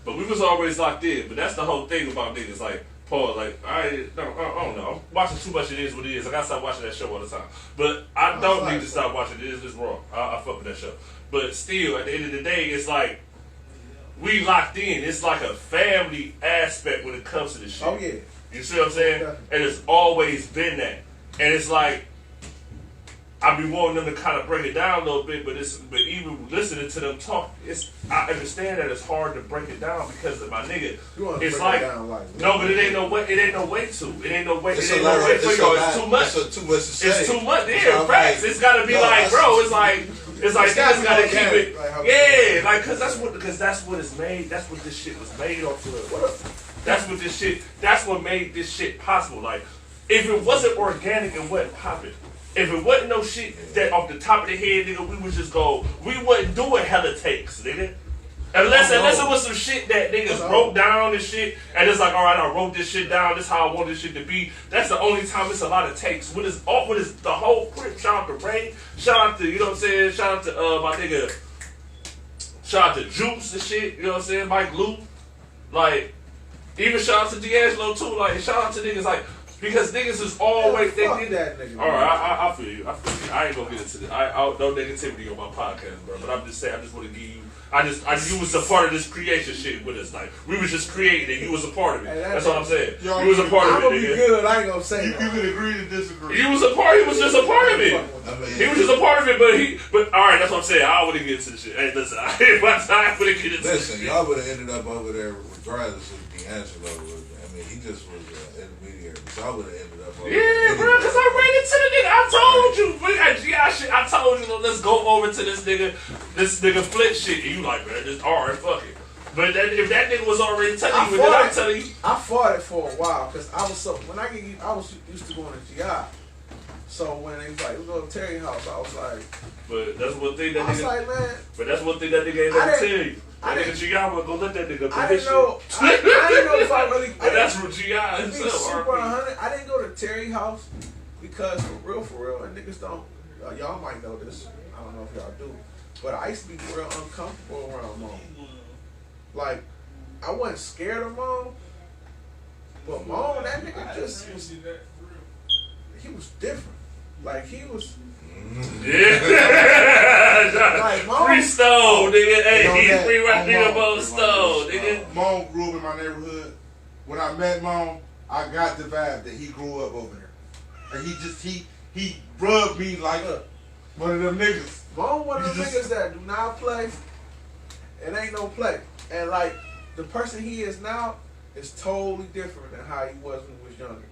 But we was always locked in. But that's the whole thing about niggas. Like, Pause. Like I don't know. I'm watching too much. It Is What It Is. I gotta stop watching that show all the time. But I don't need to stop watching it. It's wrong. I fuck with that show. But still, at the end of the day, it's like we locked in. It's like a family aspect when it comes to this shit. Oh yeah. You see what I'm saying? And it's always been that. And it's like I be wanting them to kind of break it down a little bit, but even listening to them talk, I understand that it's hard to break it down because of my nigga. It's like no, but it ain't no way. It ain't no way to. It ain't no way. It ain't no way for you. It's too much. It's too much to say. It's too much. Yeah, facts. It's gotta be like, bro. It's like niggas gotta keep it. Yeah, like because that's what it's made. That's what this shit was made off of. That's what this shit. That's what made this shit possible. Like if it wasn't organic, it wasn't popping. If it wasn't no shit that off the top of the head, nigga, we would just go. We wasn't doing hella takes, nigga. Unless it was some shit that niggas wrote down and shit, and it's like, all right, I wrote this shit down. This is how I want this shit to be. That's the only time it's a lot of takes. When it's the whole crib. Shout out to Ray. Shout out to you know what I'm saying. Shout out to my nigga. Shout out to Juice and shit. You know what I'm saying. Mike Lou. Like even shout out to D'Angelo too. Like shout out to niggas like. Because niggas is always fuck that nigga. All right, I feel you. I ain't gonna get into this. I no negativity on my podcast, bro. But I'm just saying, I just want to give you. You was a part of this creation shit with us. Like we was just creating it. You was a part of it. That's what I'm saying. You was a part of it, nigga. I'm gonna be good. I ain't gonna say you can agree to disagree. He was a part. He was just a part of it. He was just a part of it. But all right, that's what I'm saying. I wouldn't get into this shit. Hey, listen, I wouldn't get into this shit. Listen, y'all would have ended up over there regardless of D'Angelo. I mean, he just was intermediary. So I would have ended up over there. Yeah, bro, because I ran into the nigga. I told you. I told you, let's go over to this nigga flip shit. And you like, man, just all right, fuck it. But if that nigga was already telling you, then I'm telling you. I fought it for a while because I was used to going to GI. So when they was like, we go to Terry house, I was like, but that's one thing that I was like, man. But that's one thing that nigga ain't gonna tell you. That nigga GI was gonna let that nigga I didn't know. I didn't know if I really. And that's what GI himself. Super 100. I didn't go to Terry house because for real, and niggas don't. Y'all might know this. I don't know if y'all do, but I used to be real uncomfortable around Mom. Like I wasn't scared of Mom, but Mom, that nigga just was. He was different. Like he was. Yeah. Like Mom, free stone, nigga. Hey, he's free right nigga about stone, nigga. Mom grew up in my neighborhood. When I met Mom, I got the vibe that he grew up over there. And he rubbed me like one of them niggas. Mom, one of them niggas that do not play. It ain't no play. And like the person he is now is totally different than how he was when he was younger.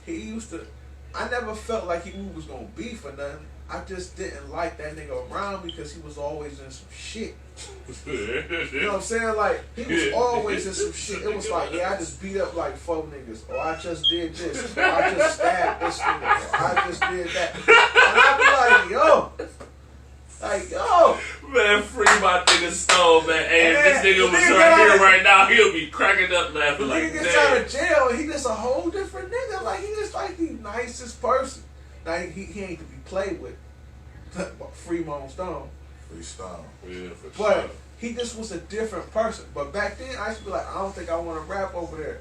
He used to. I never felt like he was gonna beef or nothing. I just didn't like that nigga around because he was always in some shit. You know what I'm saying? Like, he was always in some shit. It was like, yeah, I just beat up like 4 niggas. Or I just did this. Or I just stabbed this nigga. Or I just did that. And I'd be like, yo. Man, free my nigga Stone, man. Hey, if this nigga was right here right now, he'll be cracking up laughing like, nigga gets out of jail and he just a whole different nigga. Like, he just like the nicest person. Now, he ain't to be played with. Free Mom Stone. Free Stone. Yeah, for but sure. he just was a different person. But back then, I used to be like, I don't think I want to rap over there.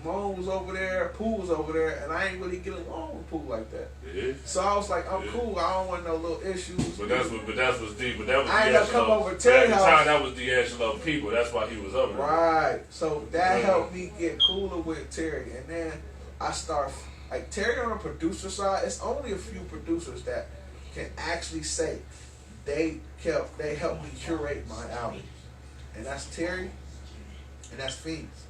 Mom was over there, Pooh was over there, and I ain't really get along with Pooh like that. Yeah. So I was like, I'm cool. I don't want no little issues. But that's what's deep. But that was I ain't gonna come over to Terry house. At the time, that was D'Angelo people. That's why he was over there. Right. So that helped me get cooler with Terry, and then I start like Terry on the producer side. It's only a few producers that can actually say they helped me curate my album, and that's Terry, and that's Fiends.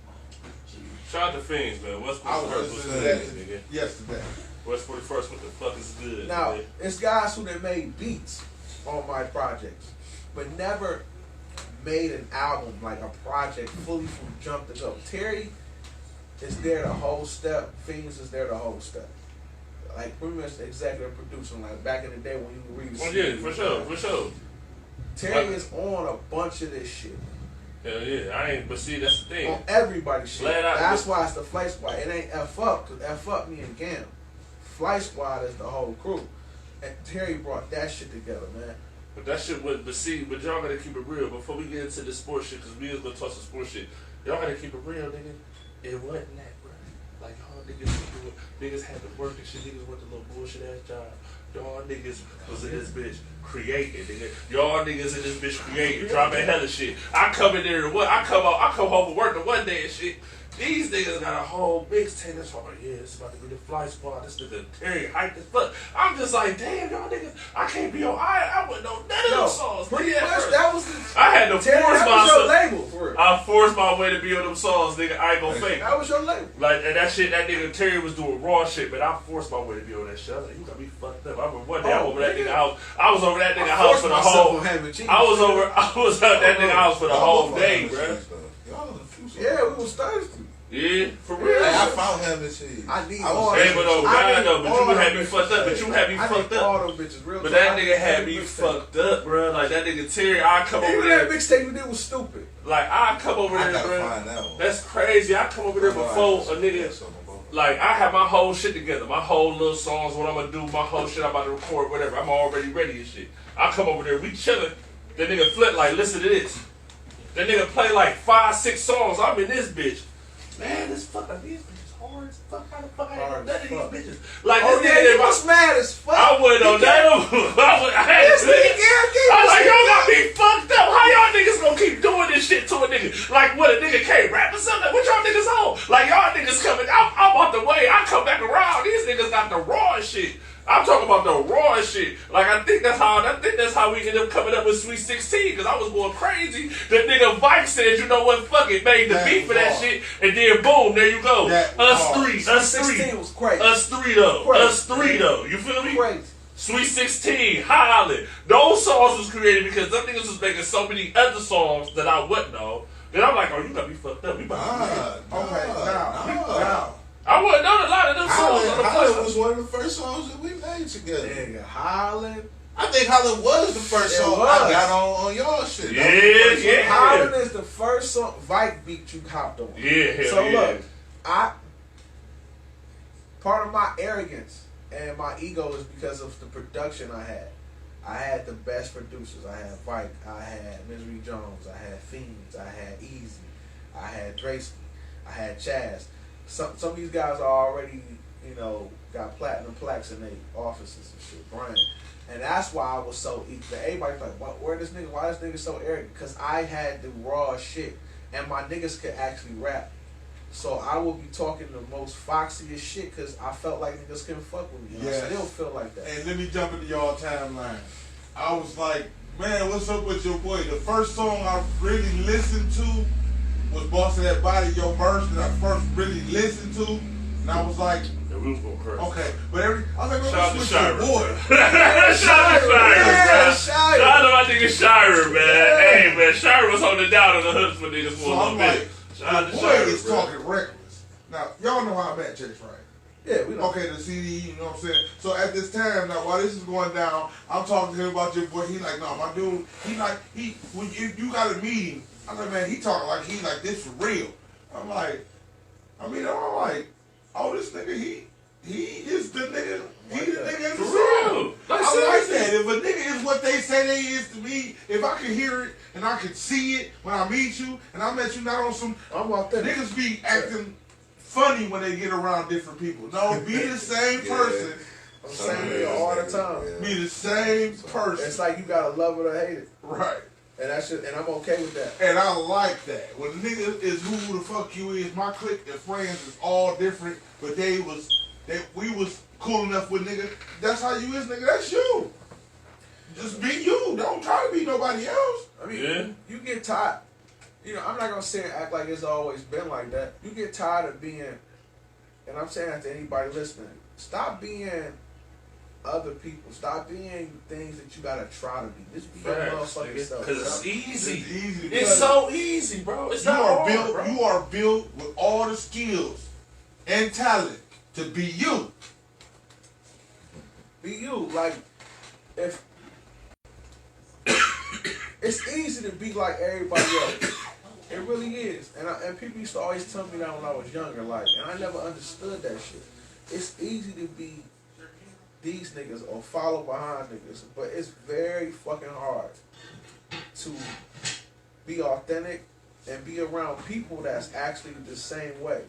Shout out to Fiends, man. West 41st was good, nigga. Yesterday. West 41st, what the fuck is good? Now, nigga? it's guys who that made beats on my projects, but never made an album, like a project fully from jump to go. Terry is there the whole step. Fiends is there the whole step. Like pretty much executive producing, like back in the day when you could read the Oh yeah, for sure. Terry is on a bunch of this shit. Hell yeah, but see, that's the thing. On everybody's shit. Glad That's why it's the Flight Squad. It ain't F up, because F up me and Gam. Flight Squad is the whole crew. And Terry brought that shit together, man. But that shit was, but y'all gotta keep it real. Before we get into this sports shit, because we was gonna talk some sports shit, y'all gotta keep it real, nigga. It wasn't that, bro. Like y'all niggas had to work and shit. Niggas went to little bullshit ass job. Y'all niggas was in this bitch creating, nigga. Y'all niggas in this bitch creating, dropping hella shit. I come in there and I come home from work the one day and shit. These niggas got a whole mixtape. That's why, yeah, it's about to be the Fly Squad. This nigga Terry hyped as fuck. I'm just like, damn, y'all niggas, I can't be on. I wouldn't know none of those songs. Pretty much, that was the. I had to Terry, force that was your myself. label, for real. I forced my way to be on them songs, nigga. I ain't gonna fake. That was your label. Like, and that shit, that nigga Terry was doing raw shit, but I forced my way to be on that shit. I was like, you got me fucked up. I remember one day I was over that nigga house. I was over that nigga house for the whole. I was at that nigga house for the whole day, bro. Yeah, we was thirsty. Yeah, for real. Hey, I found him and shit. I need was all Hey, them but bitches. oh God, though, but you had me fucked up. But you had me I fucked need up. all them bitches, real But talk. that I nigga need had every me mixtape. fucked up, bro. Like that nigga Terry, I come over Even there. that mixtape you did was stupid. Like I come over I there, gotta bro. find that one. That's crazy. I come over there before a nigga. Like I have my whole shit together, my whole little songs, what I'm gonna do, my whole shit I'm about to record, whatever. I'm already ready and shit. I come over there, we chilling. The nigga flip like, listen to this. The nigga play like 5, 6 songs. I'm in this bitch. Man, this fucking these bitches hard as fuck. How the fuck I ain't none of these bitches? Like Oh this yeah, nigga, you was mad as fuck. I wouldn't know that. I had This to. nigga, I'm like, y'all got me fucked up. How y'all niggas gonna keep doing this shit to a nigga? Like, what, a nigga can't rap or something? What y'all niggas on? Like, y'all niggas coming, I'm out the way. I come back around. These niggas got the raw shit. I'm talking about the raw shit. Like, I think that's how we ended up coming up with Sweet 16, because I was going crazy. The nigga Vike said, you know what, fuck it, made the beat for that shit, and then boom, there you go. Us 16 was crazy. Us three though. Crazy. Us three though. You feel me? Crazy. Sweet 16, Holland. Those songs was created because them niggas was making so many other songs that I wouldn't know. Then I'm like, oh, you got me fucked up. We about to Okay, now. I wouldn't know a lot of them songs on the Holland first was one of the first songs that we made together. Nigga, Holland. I think Holland was the first It song was. I got on y'all shit. Yeah, That was the first yeah. song. Holland is the first song Vike beat you hopped on. Yeah, hell So yeah. look, part of my arrogance and my ego is because of the production I had. I had the best producers. I had Vike, I had Misery Jones, I had Fiends, I had Easy, I had Dracy, I had Chaz. Some of these guys are already, got platinum plaques in their offices and shit, Brian. And that's why I was so everybody's like, why this nigga so arrogant? Because I had the raw shit and my niggas could actually rap. So I will be talking the most foxiest shit because I felt like niggas couldn't fuck with me. Yes. I still feel like that. And let me jump into y'all timeline. I was like, man, what's up with your boy? The first song I really listened to was Boss of That Body, your verse that I first really listened to. And I was like, Yeah, we was going crazy. okay. But I was like, Shout out to what's with your Shira, boy? Shout out to Shira, Yeah, man. Shira. Shout out to my nigga Shira, man. Yeah. Hey, man, Shira was holding down on the hooks for niggas for So a I'm little like, bit. Shout out to the boy Shira, is bro. talking reckless. Now, y'all know how I met Chase, right? Yeah, we know. Okay, the CD, you know what I'm saying? So at this time, now while this is going down, I'm talking to him about your boy. He like, no, my dude, when you got a meeting, I'm like, man, he talking like he like this for real. I'm like, I'm like, oh, this nigga, he is the nigga, he the nigga in the For song. real. Like, I like seriously. that. If a nigga is what they say they is to me, if I can hear it and I can see it when I meet you, and I met you not on some, I'm authentic. niggas be acting funny when they get around different people. No, be the same person. I'm saying it all the time. Be the same person. It's like you gotta love it or hate it. Right. And and I'm okay with that. And I like that. When the nigga is who the fuck you is, my clique of friends is all different, but we was cool enough with nigga. That's how you is, nigga. That's you. Just be you. Don't try to be nobody else. I mean, Yeah. you get tired. I'm not gonna say and act like it's always been like that. You get tired of being, and I'm saying that to anybody listening, stop being other people. Stop being things that you gotta try to be. Just be your motherfucking self. Because it's easy. It's easy. It's so easy, bro. It's not hard, bro. You are built with all the skills and talent to be you. Be you. Like, if it's easy to be like everybody else. It really is. And people used to always tell me that when I was younger, like, and I never understood that shit. It's easy to be these niggas or follow behind niggas, but it's very fucking hard to be authentic and be around people that's actually the same way.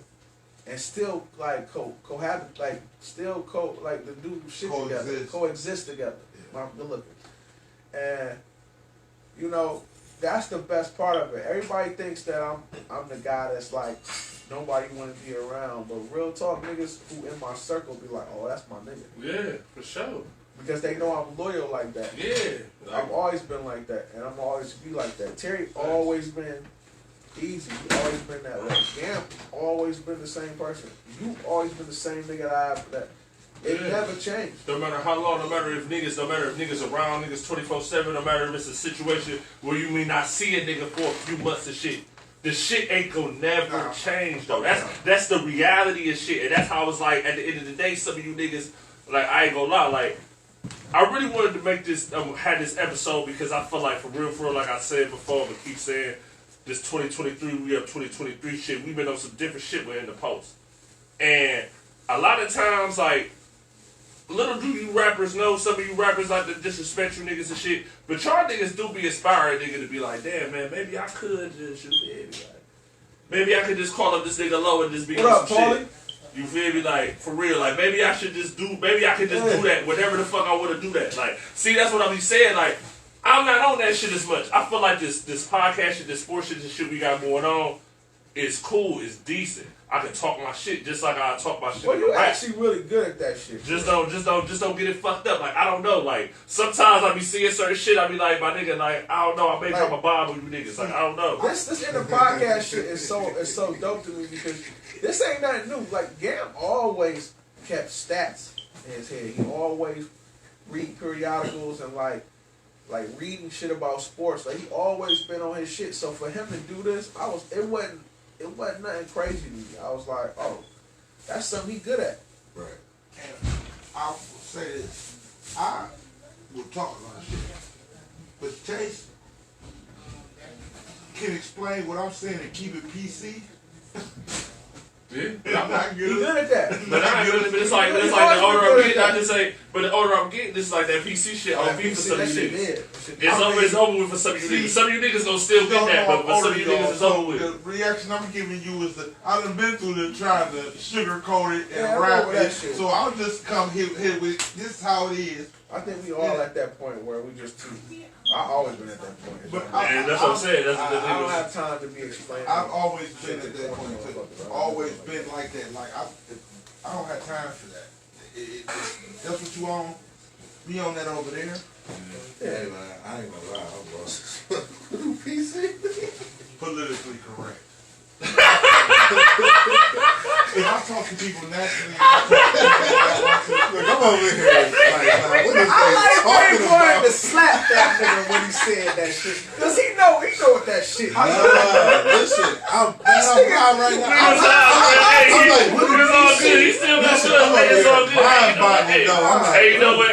and still like cohabit, like still like to do shit together, coexist together. I'm good looking, and you know that's the best part of it. Everybody thinks that I'm the guy that's like nobody want to be around, but real talk, niggas who in my circle be like, oh, that's my nigga. Yeah, for sure. Because they know I'm loyal like that. Yeah. I've always been like that, and I'm always be like that. Terry always been easy. He always been that way. Gam always been the same person. You always been the same nigga that it never changed. No matter how long, no matter if niggas around, niggas 24/7, no matter if it's a situation where you may not see a nigga for a few months of shit. The shit ain't gonna never change though. That's the reality of shit. And that's how it's like at the end of the day, some of you niggas, like I ain't gonna lie, like I really wanted to make this had this episode because I feel like for real, like I said before, but keep saying this 2023, we have 2023 shit. We've been on some different shit within the post. And a lot of times, like, little do you rappers know, some of you rappers like to disrespect you niggas and shit, but y'all niggas do be inspired, nigga, to be like, damn, man, maybe I could just, you feel me? Like, maybe I could just call up this nigga low and just be on some shit. You feel me? Like, for real, like, maybe I could just do that, whatever the fuck I want to do that. Like, see, that's what I be saying, like, I'm not on that shit as much. I feel like this podcast shit, this sports shit, this shit we got going on is cool, it's decent. I can talk my shit just like I talk my shit. Well, you actually really good at that shit. Just don't get it fucked up. Like I don't know. Like sometimes I be seeing certain shit. I be like, my nigga, like I don't know. I may drop a bomb with you niggas. Like I don't know. This in the podcast shit is so dope to me because this ain't nothing new. Like Gam always kept stats in his head. He always read periodicals and like reading shit about sports. Like he always been on his shit. So for him to do this, it wasn't nothing crazy to me. I was like, oh, that's something he good at. Right. And I will say this. I will talk a lot of shit. But Chase can explain what I'm saying and keep it PC. Yeah. I'm not He good at that. But it's like the older I'm getting, I just say, but the older I'm getting, this is like that PC shit. I'll be for some of you niggas. It's over with for some of you niggas. Some of you niggas gonna still get that, but for some of you niggas it's over with. The reaction I'm giving you is that I done been through the trying to sugarcoat it and wrap it. So I'll just come here with this is how it is. I think we all at that point where we just too. I've always been at that point. But that's what I'm saying. I don't have time to be explaining. I've always been at that point too. Always been like that. Like I don't have time for that. That's what you on. Be on that over there. Yeah, man, I ain't gonna lie, I'm lost. PC? Politically correct. If I talk to people naturally, look, I'm over here like, what is I talking wanted about? to slap that nigga when he said that shit. Cause he know what that shit is. Listen, I'm high right now. I'm like, what is all good. He still got good. It's all good. Hey, you know what?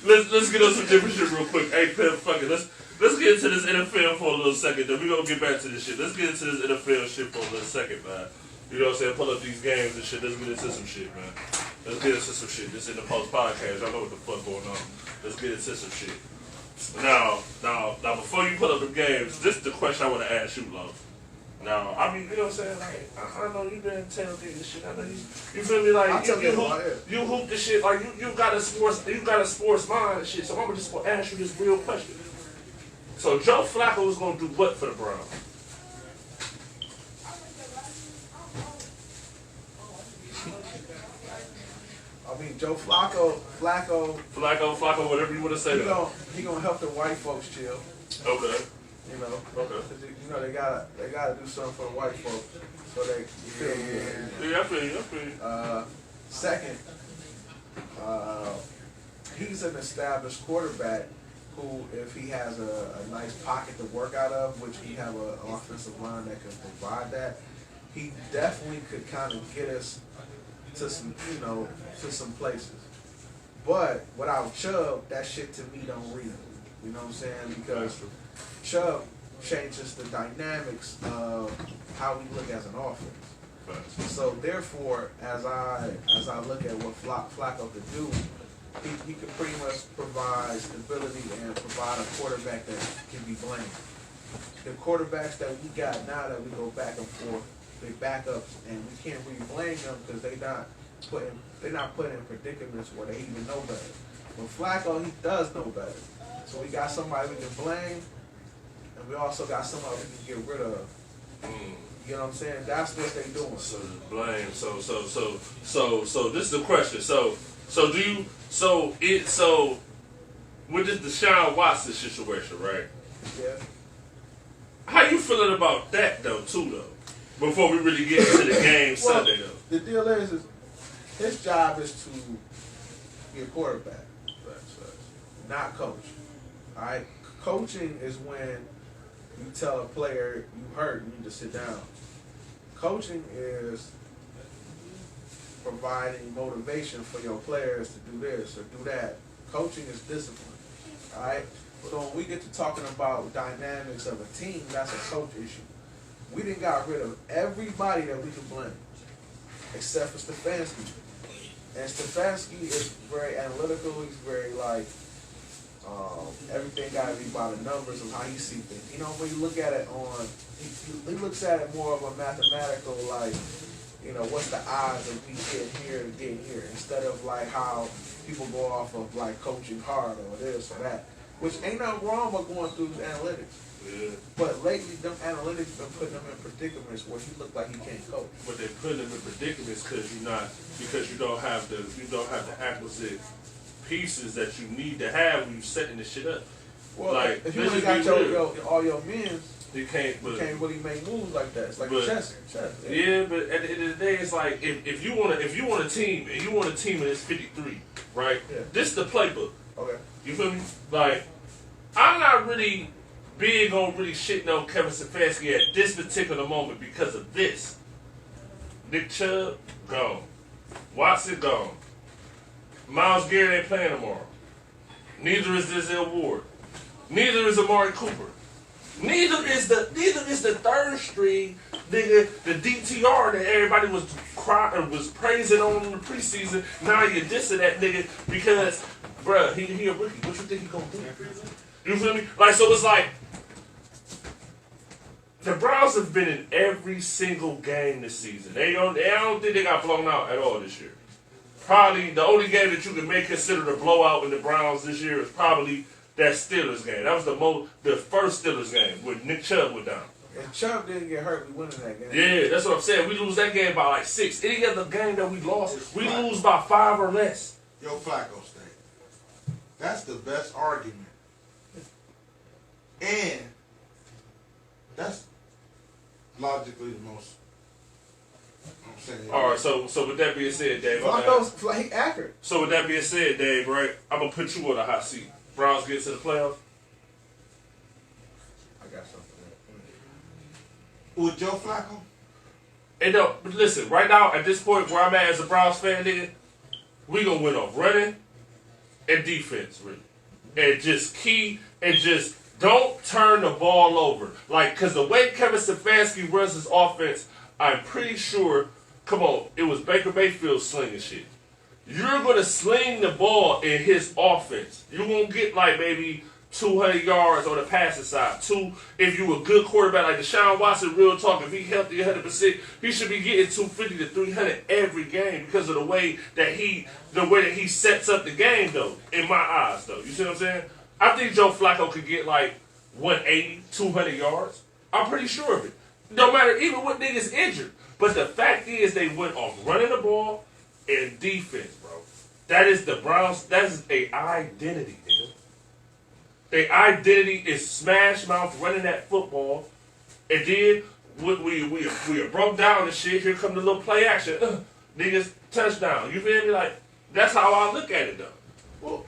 Let's get on some different shit real quick. Hey, Pimp, fuck it. Let's get into this NFL for a little second. Then we gonna get back to this shit. Let's get into this NFL shit for a little second, man. You know what I'm saying? Pull up these games and shit. Let's get into some shit, man. Let's get into some shit. This in the NdAPostPodcast. Y'all know what the fuck going on. Let's get into some shit. Now, before you pull up the games, this is the question I want to ask you, love. Now, I mean, you know what I'm saying? Like, I know you been telling me this shit. I know you feel me? Like, you hoop this shit. Like, you got a sports mind and shit. So I'm just gonna ask you this real question. So Joe Flacco was gonna do what for the Browns? I mean, Joe Flacco, whatever you want to say. He gonna help the white folks chill. Okay. You know. Okay. You know they gotta do something for the white folks so they feel good. Yeah, I feel you. Second, he's an established quarterback who, if he has a nice pocket to work out of, which he have an offensive line that can provide that, he definitely could kind of get us to some, to some places. But without Chubb, that shit to me don't read. You know what I'm saying? Because Chubb changes the dynamics of how we look as an offense. So therefore, as I look at what Flacco could do, he could pretty much provide stability and provide a quarterback that can be blamed. The quarterbacks that we got now that we go back and forth, they backups, and we can't really blame them because they're not put in predicaments where they even know better. But Flacco, he does know better. So we got somebody we can blame, and we also got somebody we can get rid of. You know what I'm saying? That's what they doing. So the blame. So this is the question. So with this Deshaun Watson situation, right? Yeah. How you feeling about that though, too though? Before we really get into the game Sunday though. The deal is his job is to be a quarterback, not coach. All right, coaching is when you tell a player you hurt, you need to sit down. Coaching is providing motivation for your players to do this or do that. Coaching is discipline. All right. So when we get to talking about dynamics of a team, that's a coach issue. We done got rid of everybody that we can blame, except for Stefanski. And Stefanski is very analytical. He's very everything got to be by the numbers of how he sees things. You know, when you look at it he looks at it more of a mathematical, what's the odds of me getting here to getting here, instead of how people go off of coaching hard or this or that, which ain't nothing wrong with going through analytics. Yeah. But lately, them analytics been putting him in predicaments where he look like he can't coach. But they put him in predicaments because you don't have the acquisite pieces that you need to have when you setting this shit up. Well, if you ain't got all your men, you can't really make moves like that. It's like chess. Yeah, but at the end of the day, it's like if you want a team and you want a team and it's 53, right? Yeah. This is the playbook. Okay. You feel me? I'm not really big on really shitting on Kevin Stefanski at this particular moment because of this. Nick Chubb, gone. Watson, gone. Myles Garrett ain't playing tomorrow. Neither is Denzel Ward. Neither is Amari Cooper. Neither is the third string nigga, the DTR that everybody was praising on in the preseason. Now you're dissing that nigga because, bruh, he a rookie. What you think he gonna do? You feel me? So it's like the Browns have been in every single game this season. I don't think they got blown out at all this year. Probably the only game that you can make considered a blowout in the Browns this year is probably that Steelers game. That was the first Steelers game when Nick Chubb went down. And Chubb didn't get hurt, we winning that game. Yeah, that's what I'm saying. We lose that game by 6. Any other game that we lost, we lose by 5 or less. Yo, Flacco State. That's the best argument. And that's logically the most. I'm saying. All right, so with that being said, Dave, he accurate. So with that being said, Dave, right, I'm gonna put you on the hot seat. Browns get to the playoffs. I got something. With Joe Flacco? And no, but listen, right now at this point where I'm at as a Browns fan, nigga, we gonna win off running and defense, really, and just don't turn the ball over. Cause the way Kevin Stefanski runs his offense, I'm pretty sure. Come on, it was Baker Mayfield slinging shit. You're going to sling the ball in his offense. You're going to get maybe 200 yards on the passing side. If you a good quarterback like Deshaun Watson, real talk, if he healthy 100%, he should be getting 250 to 300 every game because of the way that he sets up the game, though, in my eyes, though. You see what I'm saying? I think Joe Flacco could get 180, 200 yards. I'm pretty sure of it. No matter even what niggas injured. But the fact is they went off running the ball and defense, bro. That is the Browns. That is a identity, nigga. Their identity is smash mouth running that football. And then we broke down the shit. Here come the little play action. Niggas, touchdown. You feel me? That's how I look at it, though. Well,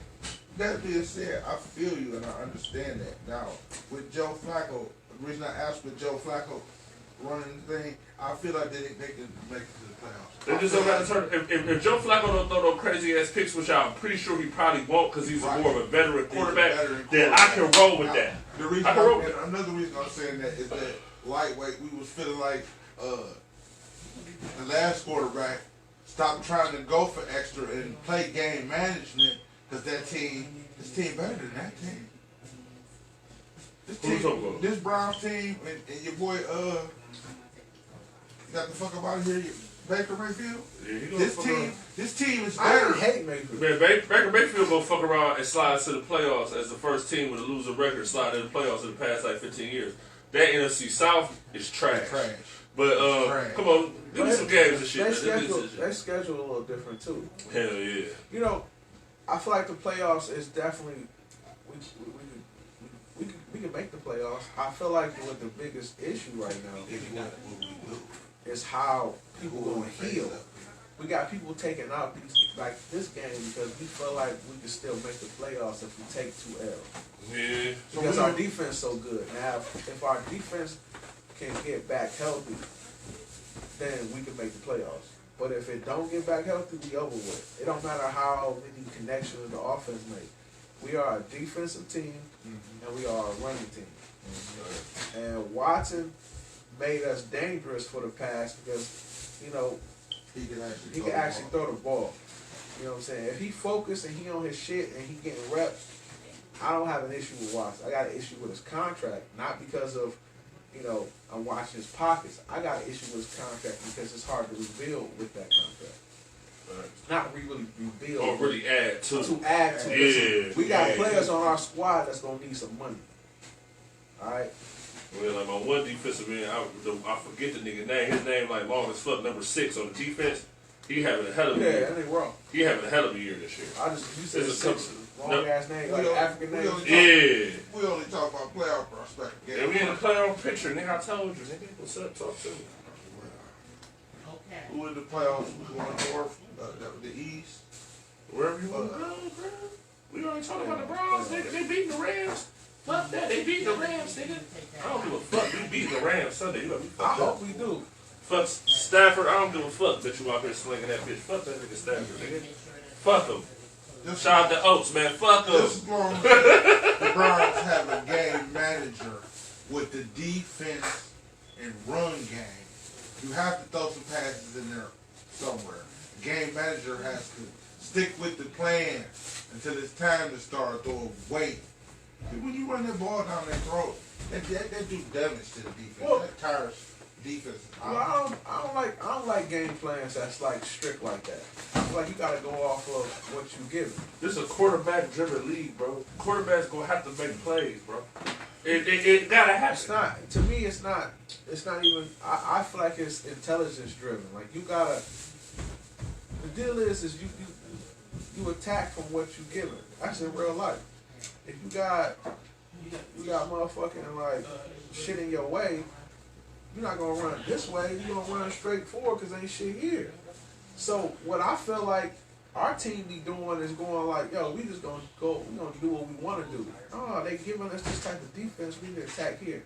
that being said, I feel you and I understand that. Now, with Joe Flacco, the reason I asked with Joe Flacco running the thing, I feel like they can make it to the playoffs. They just don't got to turn. If Joe Flacco don't throw no crazy ass picks, which I'm pretty sure he probably won't because he's more of a veteran quarterback, then I can roll with that. The reason another reason I'm saying that is that lightweight, we was feeling like the last quarterback stopped trying to go for extra and play game management because this team better than that team. This Browns team and your boy got the fuck up out of here, Baker Mayfield. Yeah, he gonna This fuck team, around. this team is I better. don't hate Mayfield. Man, Baker Mayfield gonna fuck around and slide to the playoffs as the first team with a losing record slide to the playoffs in the past like 15 years. That NFC South is trash. Trash. But Trash. come on, give me some games and shit. They schedule a little different too. Hell yeah. You know, I feel like the playoffs is definitely we can make the playoffs. I feel like what the biggest issue right now is how people gonna heal. We got people taking out these like this game because we feel like we can still make the playoffs if we take 2 L's. Yeah. Because our defense so good. Now, if our defense can get back healthy, then we can make the playoffs. But if it don't get back healthy, we over with. It don't matter how many connections the offense make. We are a defensive team, and we are a running team. And Watson made us dangerous for the pass because, you know, he can actually throw the ball. You know what I'm saying? If he focused and he on his shit and he getting reps, I don't have an issue with Watson. I got an issue with his contract, not because of, you know, I'm watching his pockets. I got an issue with his contract because it's hard to rebuild with that contract. Not really rebuild. Or really add to. To add to. Yeah. We got players on our squad that's going to need some money. All right? Well, like my one defensive man, I forget the nigga name. His name like long as fuck, number 6 on the defense. He having a hell of a year. Yeah, that ain't wrong. He having a hell of a year this year. You said There's a six couple- long ass name, like African name. Yeah. We only talk about playoff prospect. Yeah, we in the playoff picture, nigga. I told you, nigga. What's up? Talk to me. Who in the playoffs? Who's going north? The East? Wherever you want to go, bro. We already talking about the Browns, nigga. They beating the Rams. Fuck that. They beating the Rams, nigga. I don't give a fuck. We beating the Rams Sunday. You got me I fucked up. hope we do. Fuck Stafford. I don't give a fuck that you out here slinging that bitch. Fuck that nigga Stafford, nigga. Fuck him. Just Shout out to Oates, man. Fuck him. as long as the Browns have a game manager with the defense and run game, you have to throw some passes in there somewhere. The game manager has to stick with the plan until it's time to start throwing weight. When you run that ball down their throat, that do damage to the defense. Well, that tires defense. Well, I don't like game plans that's like strict like that. I feel like you gotta go off of what you give them. This is a quarterback-driven league, bro. Quarterbacks gonna have to make plays, bro. It gotta happen. It's not. To me, it's not even. I feel like it's intelligence driven. Like you gotta. The deal is you attack from what you given. That's in real life. If you got motherfucking like shit in your way, you're not gonna run this way. You're gonna run straight forward because ain't shit here. So what I feel like our team be doing is going like, yo, we just gonna go. We gonna do what we want to do. Oh, they giving us this type of defense. We need to attack here.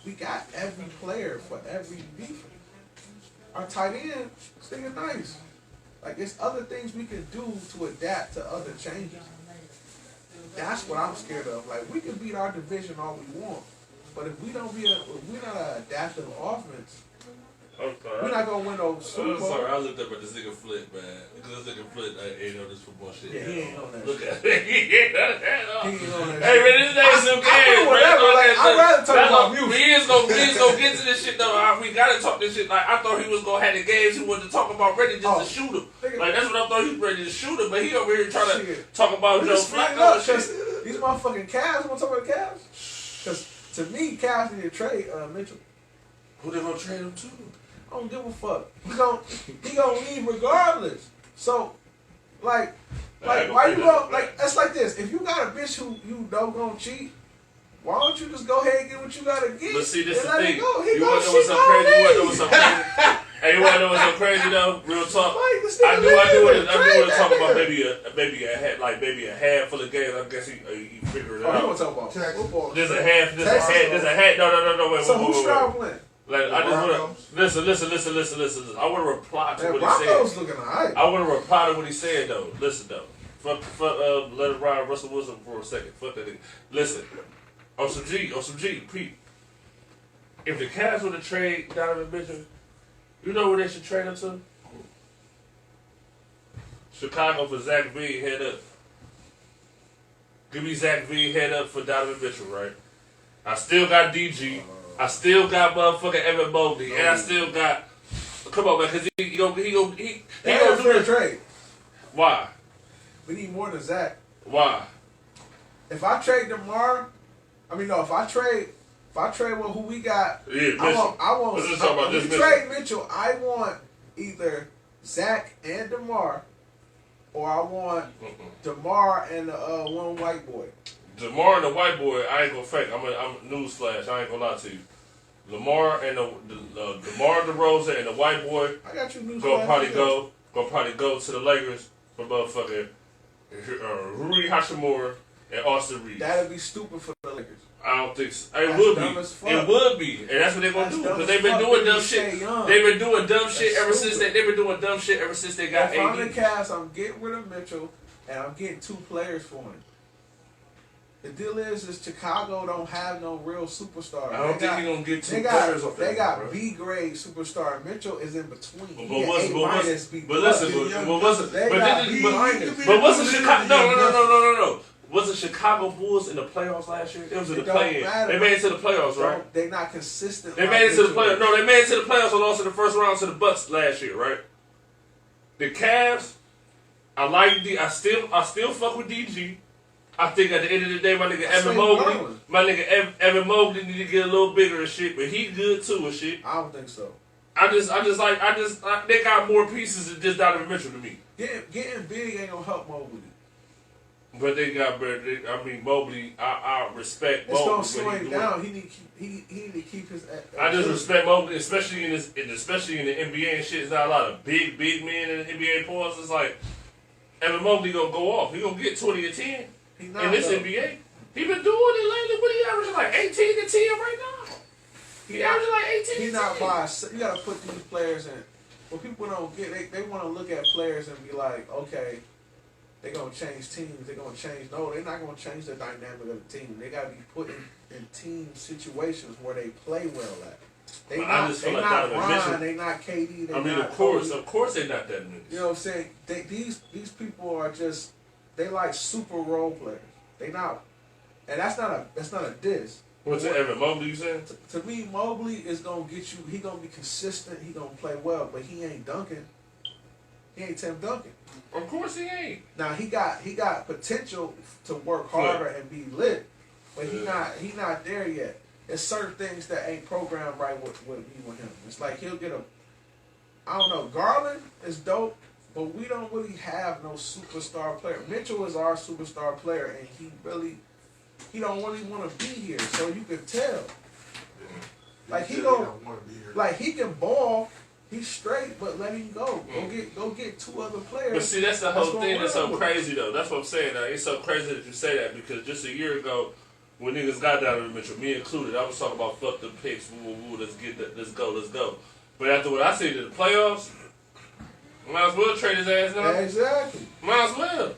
We got every player for every defense. Our tight end, this nigga nice. Like it's other things we can do to adapt to other changes. That's what I'm scared of. Like we can beat our division all we want, but if we're not an adaptive offense, I'm sorry. we're not gonna win no Super I'm Bowl. sorry, I looked up at this nigga Flint, man. Because this nigga Flint ain't on this football shit. Yeah, he ain't on that Look shit. at it. He ain't on that at all. He ain't on that Hey, shit. man, this ain't some I game, do whatever, like, I'd rather talk about music. We is gonna get to this shit, though. We gotta talk this shit. Like, I thought he was gonna have the games he wanted to talk about ready just to shoot him. Like, that's what I thought he was ready to shoot him, but he over here trying to talk about We Joe just split it Flacco up and because shit. these motherfucking Cavs. You want to talk about the Cavs? Because to me, Cavs need to trade Mitchell. Who they gonna trade him to? I don't give a fuck. He gonna leave regardless. So, like why you go like it's like this? If you got a bitch who you don't gonna cheat, why don't you just go ahead and get what you gotta get? But see, this is and the let thing. it go? He You gonna wanna know what's cheat so crazy? You wanna know all what's so day. crazy? Hey, you wanna know what's so crazy though? Real talk. Like, this I nigga do want leaving. to Trade talk that about nigga. maybe a handful of games. I guess he figured it Oh, you out. want to talk about Texas. football? There's a half. No, wait. So who's Stroud playing? Like I just want to listen. I want to reply to Man, what Broncos he said. looking alright. I want to reply to what he said though. Listen though. Fuck. Let it ride Russell Wilson for a second. Fuck that nigga. Listen. On some G, Pete. If the Cavs were to trade Donovan Mitchell, you know where they should trade him to? Chicago for Zach V, head up. Give me Zach V, head up for Donovan Mitchell, right? I still got DG. I still got motherfucking Evan Mobley. And I still got Come on, man, because he gonna do fair this. trade. Why? We need more than Zach. Why? If I trade DeMar, if I trade with who we got, Yeah, Mitchell. I want. Let's just talk about If this we Mitchell. trade Mitchell, I want either Zach and DeMar, or I want DeMar and the one white boy. DeMar and the white boy, I ain't gonna fake. I'm newsflash. I ain't gonna lie to you. Lamar and DeMar DeRozan and the white boy I got you news. gonna probably go to the Lakers for motherfucking Rui Hachimura and Austin Reeves. That'd be stupid for the Lakers. I don't think so. It That's would dumb be. as fuck. It would be, and that's what they're gonna That's do dumb because as they've been fuck. doing They dumb stay shit. young. They've been doing dumb shit That's ever since stupid. they've been doing dumb shit ever since they got If I'm the AD. Cavs, I'm getting rid of Mitchell, and I'm getting 2 players for him. The deal is Chicago don't have no real superstar. I don't think he's gonna get 2 They players off they that, got bro. B grade superstar. Mitchell is in between. But He at wasn't Chicago? No. Was the Chicago Bulls in the playoffs last year? It was in the play-in. They made it to the playoffs, right? They're not consistent. They made it to the playoffs. No, they made it to the playoffs and lost in the first round to the Bucks last year, right? The Cavs, I still fuck with DG. I think at the end of the day, my nigga Evan Mobley need to get a little bigger and shit, but he good too and shit. I don't think so. They got more pieces than just Donovan Mitchell to me. Getting big ain't gonna help Mobley. But they got better. Mobley. I respect Mobley. It's gonna slow what he him doing. down. He need to keep his. I just respect Mobley, especially in the NBA and shit. There's not a lot of big men in the NBA pause. It's like Evan Mobley gonna go off. He gonna get 20 or 10 He not, in this though. NBA. He been doing it lately. What he averaging like 18 to 10 right now? He averaging like 18. He to not 10. by. You gotta put these players in. What people don't get, they want to look at players and be like, okay, they're gonna change teams. They're gonna change. No, they're not gonna change the dynamic of the team. They gotta be put in team situations where they play well at. They Well, I not. just They feel like not Donovan Mitchell- Ron. They not KD. They I mean, not of course Kobe. they're not that niggas. You know what I'm saying? These people are just, they like super role players. They not, and that's not a diss. What's it, Evan Mobley? You saying? To me, Mobley is gonna get you. He gonna be consistent. He gonna play well, but he ain't Duncan. He ain't Tim Duncan. Of course he ain't. Now he got potential to work harder and be lit, but he not there yet. There's certain things that ain't programmed right with him. It's like he'll get I don't know. Garland is dope, but we don't really have no superstar player. Mitchell is our superstar player, and he don't really want to be here. So you can tell. Like he can ball. He's straight, but let him go. Go get 2 other players. But see, that's the whole gonna thing that's run so with crazy, though. That's what I'm saying. Now. It's so crazy that you say that because just a year ago, when niggas got down to Mitchell, me included, I was talking about fuck the picks, woo, let's go. But after what I see in the playoffs, might as well trade his ass now. Exactly. Might as well.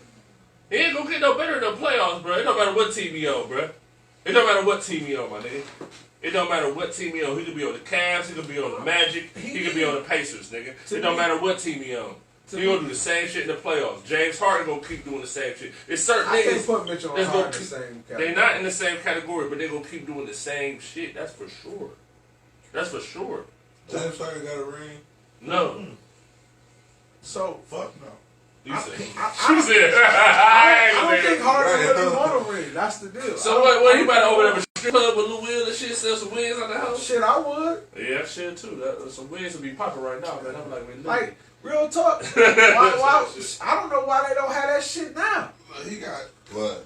He ain't gonna get no better in the playoffs, bro. It don't matter what team he on, bro. It don't matter what team he on, my nigga. It don't matter what team he on. He could be on the Cavs. He could be on the Magic. He could be on the Pacers, nigga. It don't matter what team he on. He gonna do the same shit in the playoffs. James Harden gonna keep doing the same shit. It's certain I can't niggas. put Mitchell and that's Harden in gonna the same They're category. not in the same category, but they're gonna keep doing the same shit. That's for sure. That's for sure. James Harden got a ring? No. So Fuck no. You said. She I said. I don't think Harden really want a ring. That's the deal. So what? He about to open up a strip club with Lou Will and shit, sell some wigs on the house? Shit, I would. Yeah, shit too. Some wigs would be popping right now, man. I'm like, man, Like, real talk. Why, I don't know why they don't have that shit now. He got. What?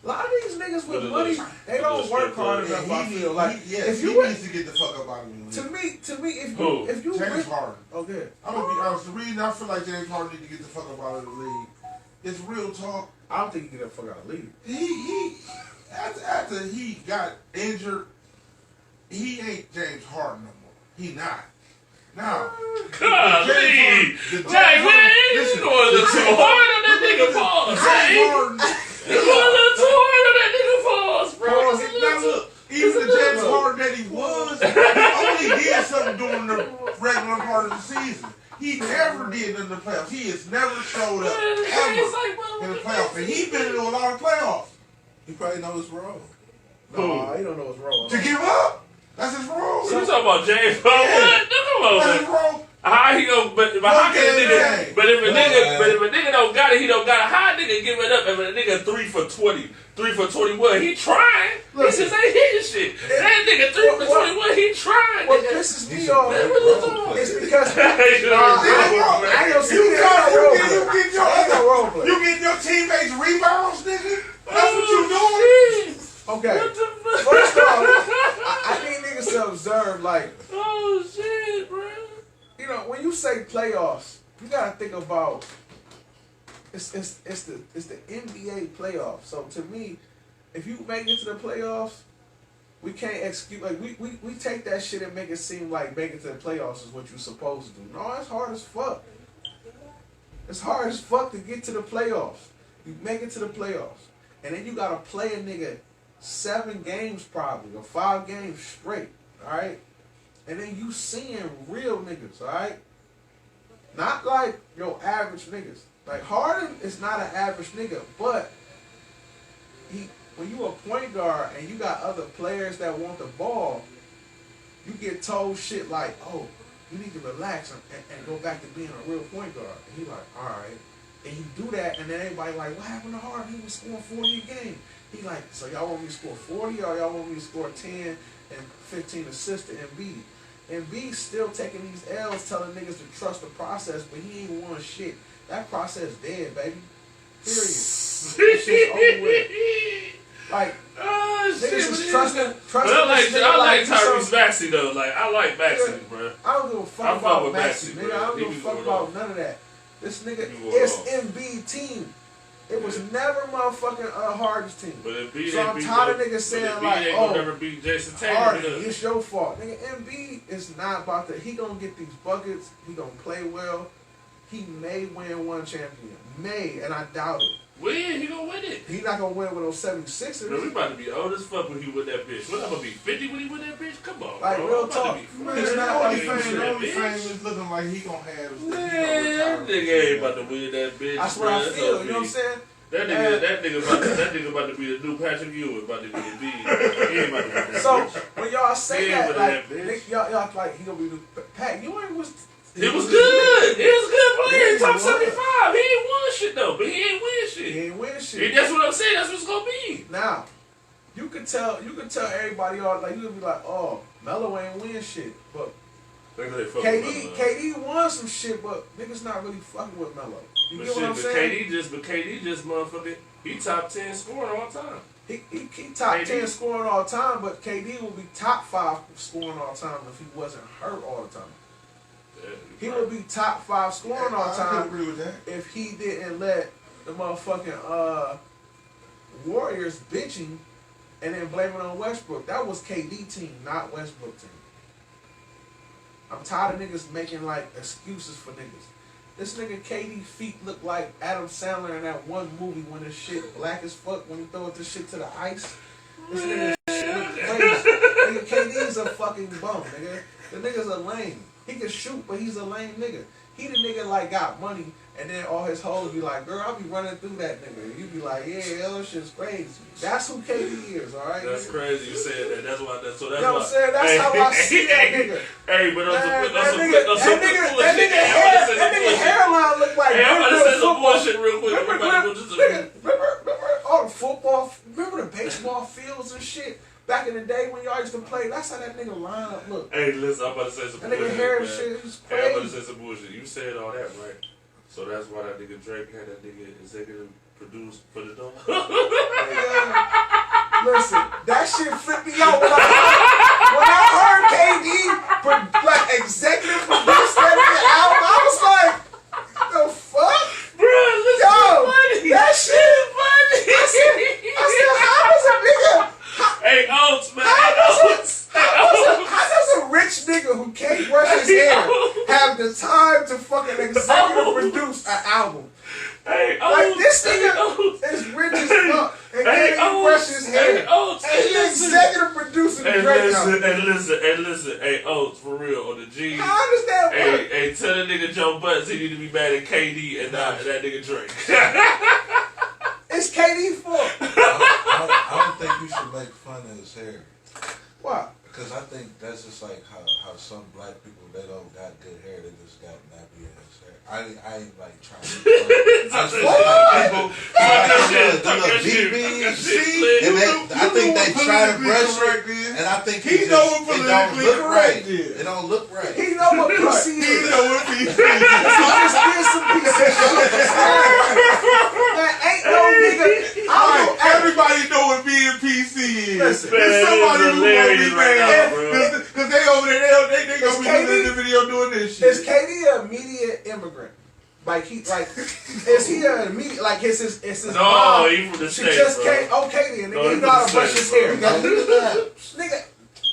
A lot of these niggas with With money, the- they don't with the work strip hard club. enough. I feel like Yes, if you he were, needs to get the fuck up out of the to league. me, if you James rich, Harden. okay, I'm gonna be honest. The reason I feel like James Harden need to get the fuck up out of the league is real talk. I don't think you get that fuck out of the league. He after he got injured, he ain't James Harden no more. He not. Now, Golly! James Jay, man, you listen, going a little too hard on that nigga balls, James Jay. Harden. You going a little too hard on that nigga balls, bro. Pause. It's a Now little look, even the James Harden that he only did something during the regular part of the season. He never did in the playoffs. He has never showed up ever in the playoffs. And he been in a lot of playoffs. He probably knows his role. No, he don't know what's wrong. To give up? That's his role. You talking about James Harden? What? Come on, That's his man. role. How if a nigga don't got it, he don't got it. How a nigga give it up if a nigga 3 for 20, 3 for 21? He trying. Listen, he just ain't hitting shit. That nigga 3 for 21, he trying. What nigga. pisses me off is because You get your teammates rebounds, nigga. That's what you doing. okay. What the fuck? First off, I need niggas to observe, like, oh shit, bro. you know, when you say playoffs, you gotta think about it's the NBA playoffs. So to me, if you make it to the playoffs, we can't excuse like we take that shit and make it seem like making it to the playoffs is what you're supposed to do. No, it's hard as fuck. It's hard as fuck to get to the playoffs. You make it to the playoffs, and then you gotta play a nigga 7 games probably or 5 games straight. All right. And then you seeing real niggas, all right? Not like your average niggas. Like Harden is not an average nigga, but when you a point guard and you got other players that want the ball, you get told shit like, oh, you need to relax and go back to being a real point guard. And he like, all right. And you do that, and then everybody like, what happened to Harden? He was scoring 40 a game. He like, so y'all want me to score 40 or y'all want me to score 10 and 15 assists to Embiid? Embiid still taking these L's, telling niggas to trust the process, but he ain't won shit. That process dead, baby. Period. That shit's over with. Like, niggas is trusting. But I like Tyrese Maxey though. Like I like Maxey, bro. I don't give a fuck about Maxey, nigga. I don't give a fuck about none of that. This nigga, it's Embiid team. It was never motherfucking Harden's team. But Embiid so I'm tired of niggas saying like, oh, never beat Jason Tatum. Harden, it's your fault. Nigga, Embiid is not about that. He gonna get these buckets. He gonna play well. He may win one champion. May, and I doubt it. Win, he gonna win it. He not gonna win with those 76ers. Bro, we about to be old as fuck when he win that bitch. What, I'm gonna be 50 when he win that bitch? Come on, like, bro. real talk. The only thing is looking like he gonna have is that nigga ain't about to win that bitch. That's what I feel. You know what I'm saying? That nigga about to be the new Patrick Ewing, about to be the B. He ain't about to win that So bitch. when y'all say He that, ain't like, with that bitch. y'all like he gonna be the Pat Ewing was. It was good. It was good player. Top 75. He ain't won shit though, but he ain't win shit. He ain't win shit. That's what I'm saying. That's what it's gonna be. Now, you could tell everybody all like you could be like, oh, Melo ain't win shit, but KD won some shit, but niggas not really fucking with Melo. You get what I'm saying? KD just motherfucking, he top 10 scoring all time. He top 10 scoring all time, but KD will be top 5 scoring all time if he wasn't hurt all the time. He would be top 5 scoring all time. I agree with that. If he didn't let the motherfucking Warriors bitching and then blame it on Westbrook. That was KD team, not Westbrook team. I'm tired of niggas making like excuses for niggas. This nigga KD feet look like Adam Sandler in that one movie when his shit black as fuck when he throw this shit to the ice. This nigga shit look crazy. Nigga KD's a fucking bum, nigga. The nigga's a lame. He can shoot, but he's a lame nigga. He the nigga like got money, and then all his hoes be like, girl, I'll be running through that nigga. You be like, yeah, that shit's crazy. That's who KD is, alright? That's crazy you said that. That's why. That's you know what I'm saying? That's how I see that nigga. Hey, but that nigga hairline look like. Hey, I'm about to say some bullshit real quick. Remember all the football? Remember the baseball fields and shit? Back in the day when y'all used to play, that's how that nigga lineup look. Hey, listen, I'm about to say some bullshit. That nigga hair and shit is crazy. Hey, I'm about to say some bullshit. You said all that, right? So that's why that nigga Drake had that nigga executive produce for the dog. Listen, that shit flipped me out when I heard KD like executive produce that nigga album. I was like, the fuck? Bro, listen, that shit is funny. I said, how was a nigga? Hey, Oats, man. How does a rich nigga who can't brush his hair have the time to fucking executive produce an album? Hey, like this nigga is rich as fuck and can't even brush his hair. And he executive producing Drake album. Hey, listen. Hey, Oats, for real, on the G. How does that work? Hey, tell the nigga Joe Butts he need to be mad at KD and not that nigga Drake. It's KD fault. I don't think you should make fun of his hair. Why? Cause I think that's just like how some black people, they don't got good hair, they just got nappy ass hair. I ain't like trying to I just feel like people the little BBs, and I think they try to brush it, and I think it don't look right. It don't look right. He know what PC is. He know what PC is. So just get some PC shit. Man, ain't no nigga. Everybody know what being PC is. Listen, There's somebody who gonna be mad because they over there, they gonna be doing the video doing this shit. Is KD an immediate immigrant? Is he an immediate, like, it's his No, mom? he from the She States, just bro. came, okay then, No, nigga, he you know how to from the brush his States, hair. Nigga, Nigga,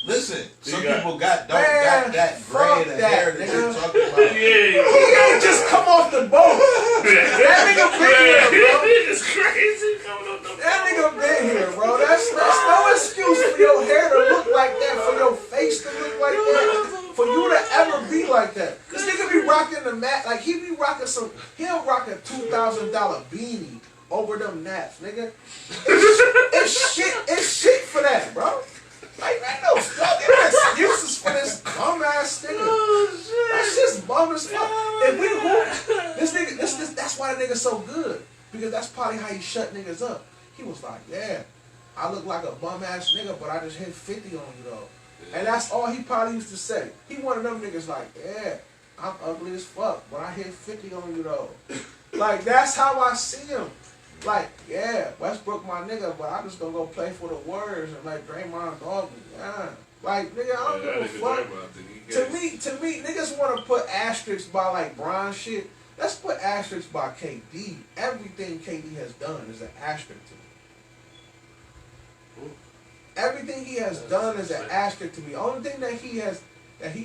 listen, some got- people got Man, that fuck gray in the that, hair that nigga. you're talking about. Yeah. he ain't just come off the boat. That nigga been here, bro. It's crazy coming up the That nigga been here, bro. That's no excuse for your hair to look like that, for your face to look like that, for you to ever be like that. This nigga be rocking the mat, like he be rocking he'll rock a $2,000 beanie over them naps, nigga. It's shit for that, bro. Like, ain't no excuses for this bum ass nigga. That's just bum as fuck. If we this nigga, that's why the nigga's so good. Because that's probably how he shut niggas up. He was like, yeah, I look like a bum ass nigga, but I just hit 50 on you though. And that's all he probably used to say. He one of them niggas like, yeah, I'm ugly as fuck, but I hit 50 on you though. Like, that's how I see him. Like, yeah, Westbrook my nigga, but I'm just gonna go play for the Warriors and let Draymond dog me. Yeah. Like, nigga, I don't give a fuck. To me, niggas wanna put asterisks by like Bron shit. Let's put asterisks by KD. Everything KD has done is an asterisk to me. Everything he has done is an asterisk to me. The only thing that he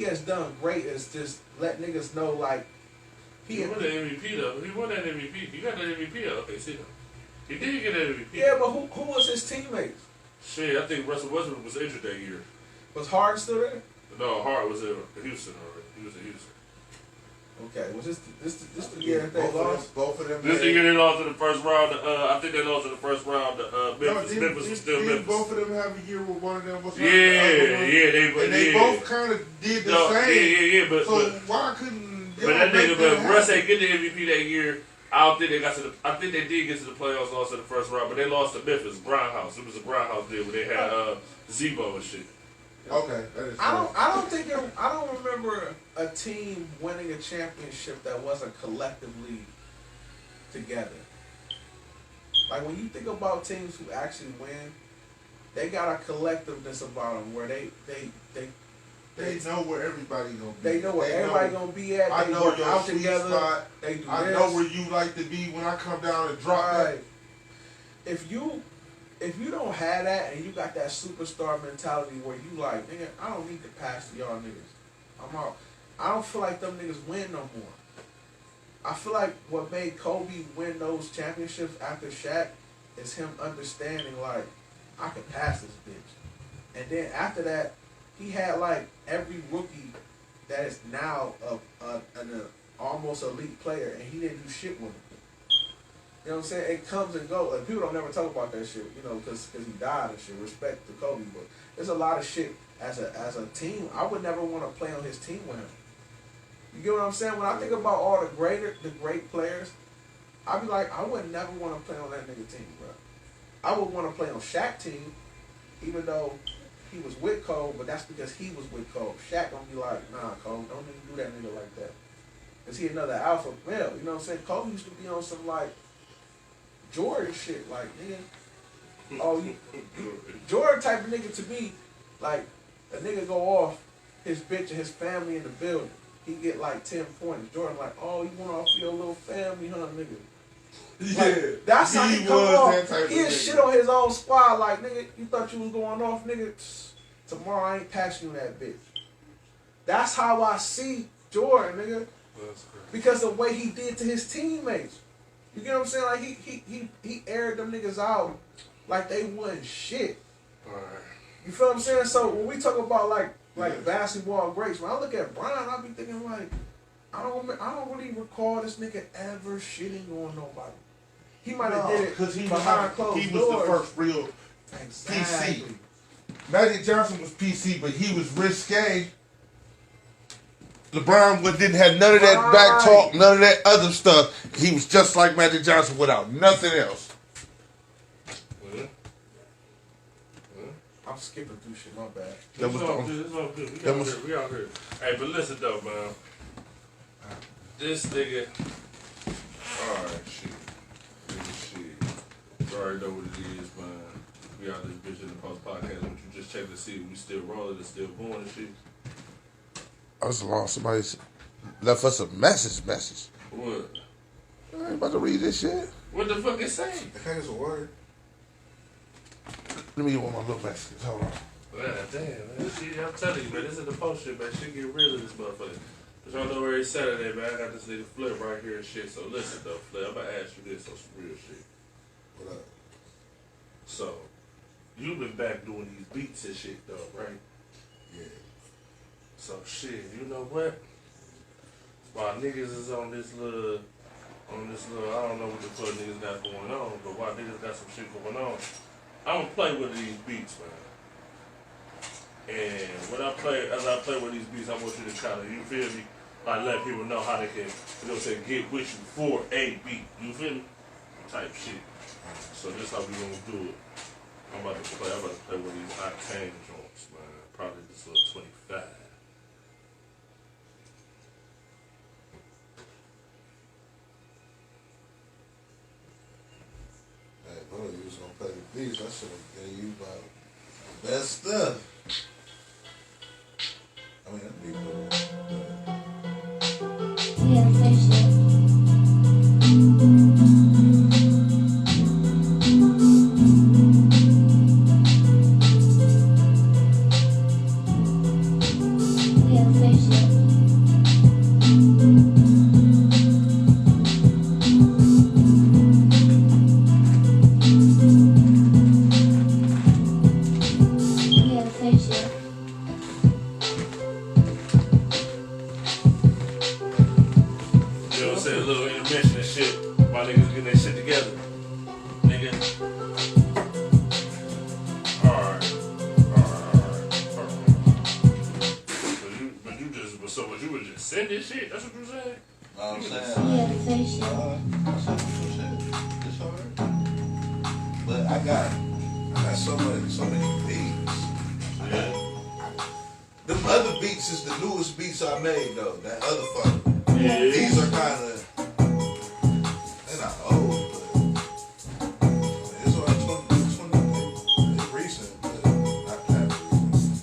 has done great is just let niggas know, like, he won the MVP though. He won that MVP. He got that MVP though. Okay, see though. He did get that MVP. Yeah, but who was his teammates? Shit, I think Russell Westbrook was injured that year. Was Harden still there? No, Hart was in Houston already. He was in Houston. Okay, was this the year that they lost? Both of them. This year they lost in the first round. I think they lost in the first round. Memphis was still Memphis. Both of them have a year where one of them was Yeah, they both kind of did the same. Yeah, but so why couldn't? But that nigga, but Russ ain't get the MVP that year. I don't think they got to the. I think they did get to the playoffs, lost in the first round, but they lost to Memphis, Grindhouse. It was a Grindhouse deal where they had Zebo and shit. Okay, that is. I don't remember a team winning a championship that wasn't collectively together. Like, when you think about teams who actually win, they got a collectiveness about them where they know where everybody gonna be. They know where everybody gonna be at. I They know work your out sweet together. spot. They do I this. know where you like to be when I come down and drop Right. If you don't have that and you got that superstar mentality where you like, nigga, I don't need to pass to y'all niggas. I'm out. I don't feel like them niggas win no more. I feel like what made Kobe win those championships after Shaq is him understanding, like, I could pass this bitch. And then after that, he had like every rookie that is now an almost elite player, and he didn't do shit with him. You know what I'm saying? It comes and goes. Like, people don't never talk about that shit, you know, because he died and shit. Respect to Kobe, but there's a lot of shit as a team. I would never want to play on his team with him. You get what I'm saying? When I think about all the great players, I'd be like, I would never want to play on that nigga team, bro. I would want to play on Shaq's team, even though he was with Cole, but that's because he was with Cole. Shaq gonna be like, nah, Cole, don't even do that nigga like that. Cause he another alpha male, you know what I'm saying? Cole used to be on some like Jordan shit, like, nigga. Jordan type of nigga to me, like, a nigga go off his bitch and his family in the building. He get like 10 points. Jordan like, oh, you want off your little family, huh, nigga? Yeah, like, that's how he come off. He is shit on his own squad. Like, nigga, you thought you was going off, nigga? Tomorrow I ain't passing you that bitch. That's how I see Jordan, nigga. Because the way he did to his teammates. You get what I'm saying? Like, he aired them niggas out like they wasn't shit. You feel what I'm saying? So when we talk about like basketball greats, when I look at Brian, I be thinking like, I don't really recall this nigga ever shitting on nobody. He might have did it because he behind closed was doors. the first real Exactly. PC. Magic Johnson was PC, but he was risque. LeBron didn't have none of that back talk, none of that other stuff. He was just like Magic Johnson without nothing else. I'm skipping through shit, my bad. That was It's all good. We out here. Hey, but listen though, man. This nigga. Alright, shit. You already know what it is, man. We out this bitch in the post podcast. Don't you just check to see if we still rolling and still going and shit? I was long. Somebody left us a message. What? I ain't about to read this shit. What the fuck it say? I think it's a word. Let me get one of my little messages. Hold on. Man, damn, man. Shit, I'm telling you, man. This is the post shit, man. Shit get real in this motherfucker. But y'all know every Saturday, man, I got this nigga Flip right here and shit. So listen, though, Flip, I'm gonna ask you this on some real shit. What up? So, you've been back doing these beats and shit, though, right? Yeah. So, shit, you know what? While niggas is on this little, I don't know what the fuck niggas got going on, but while niggas got some shit going on, I'm gonna play with these beats, man. And as I play with these beats, I want you to kind of, you feel me? Like let people know how they can, you know what I'm saying, get with you for a beat. You feel me? Type shit. So this how we gonna do it. I'm about to play with these octane joints, man. Probably this little 25. Hey, bro, you was gonna play the beats. I should have gave you about the best stuff. I mean, that'd be cool. Yeah, fix it. Yeah, fix it. Yeah, fix it. You know what I'm saying? A little intermission and shit while niggas getting that shit together. Nigga. Alright. But you would just send this shit? That's what you saying? I'm saying? Yeah, fix it. It's alright. But I got so many beats. Yeah. Them other beats is the newest beats I made though. That other fuck. Yeah. These are kinda, they're not old, but it's like 20, they're recent, but not that recent.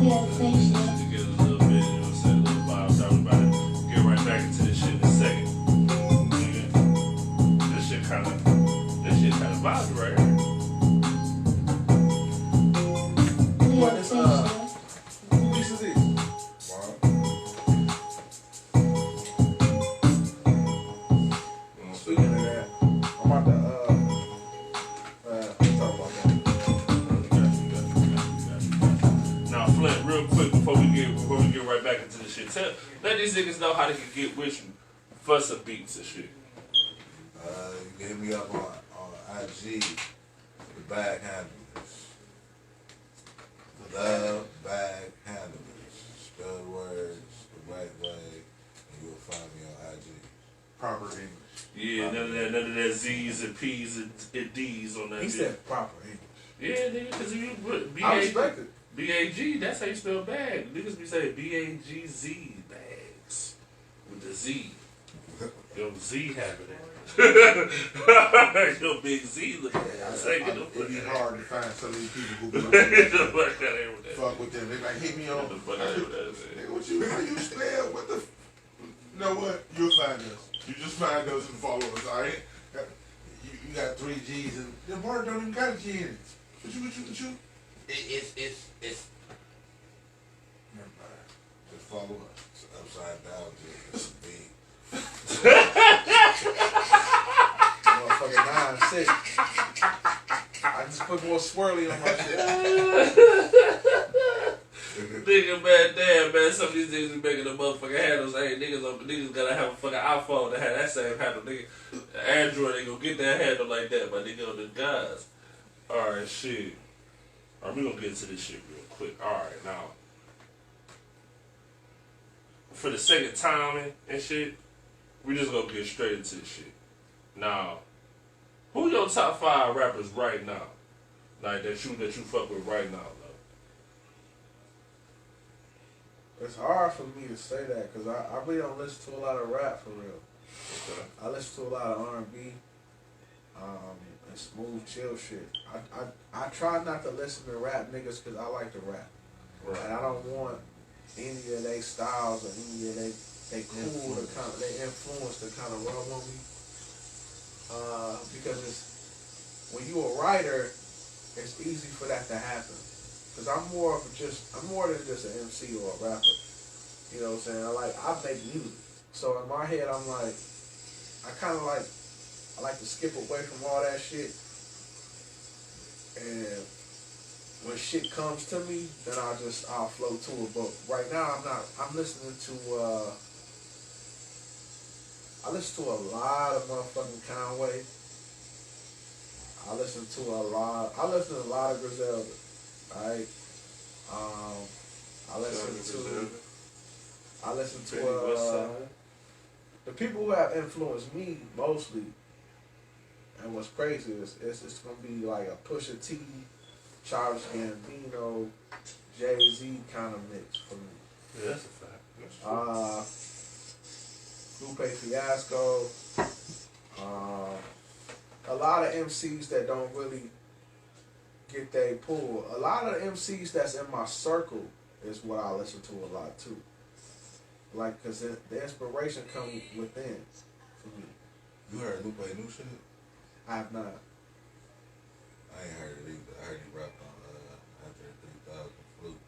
Yeah, fix it. To get a little bit, you know what I'm saying? A little vibe. So we about to get right back into this shit in a second. Nigga. This shit kinda vibey right here. What Yeah, is, fix it. Piece of these. Speaking of that, I'm about to talk about that. Now, Flint, real quick before we get right back into this shit, let these niggas know how they can get with you for some beats and shit. You can hit me up on IG, the bag handlers. The love bag handlers. Spell the words the right way, and you'll find me on IG. Proper English. Yeah, none of that Z's and P's and D's on that He bitch. said proper English. Yeah, nigga, because you put I respect it. B-A-G, that's how you spell bag. Niggas be saying B-A-G-Z, bags. With the Z. Yo, Z happening. Yo, big Z looking at us. It'd be hard to find some of these people who be fuck with them. They like, hit me on. Nigga, what you, how you spell? What the? You know what? You'll find us. You just find us and follow us, alright? You got 3 G's and the word don't even got a G in it. What you? It's. Never mind. Just follow us. It's upside down, it's a B. Motherfucking 9-6. I just put more swirly on my shit. nigga, man, damn, man. Some of these niggas be making the motherfucking handles. Hey, niggas gotta have a fucking iPhone to have that same handle, nigga. Android ain't gonna get that handle like that, but nigga on the guys. Alright, shit. Alright, we gonna get into this shit real quick. Alright, now. For the sake of timing and shit, we just gonna get straight into this shit. Now, who your top 5 rappers right now? Like that you fuck with right now, though? It's hard for me to say that because I really don't listen to a lot of rap for real. Okay. I listen to a lot of R&B, and smooth, chill shit. I try not to listen to rap niggas because I like to rap. Right. And I don't want any of their styles or any of they cool to kind of, they influence to kind of rub on me. Because it's, when you a writer, it's easy for that to happen. Cause I'm more than just an MC or a rapper. You know what I'm saying? I make music. So in my head, I'm like, I like to skip away from all that shit. And when shit comes to me, then I'll flow to it. But right now, I'm listening to, I listen to a lot of motherfucking Conway. I listen to a lot of Griselda. Alright. I listen to the people who have influenced me mostly, and what's crazy is it's gonna be like a Pusha T, Charles Gambino, Jay-Z kind of mix for me. Yeah, that's a fact. That's true. Lupe Fiasco, a lot of MCs that don't really get they pull. A lot of the MCs that's in my circle is what I listen to a lot too. Like, cause the inspiration comes within for me. You heard Lupe new shit? I have not. I ain't heard it either. I heard he rapped on After 3000 Flutes.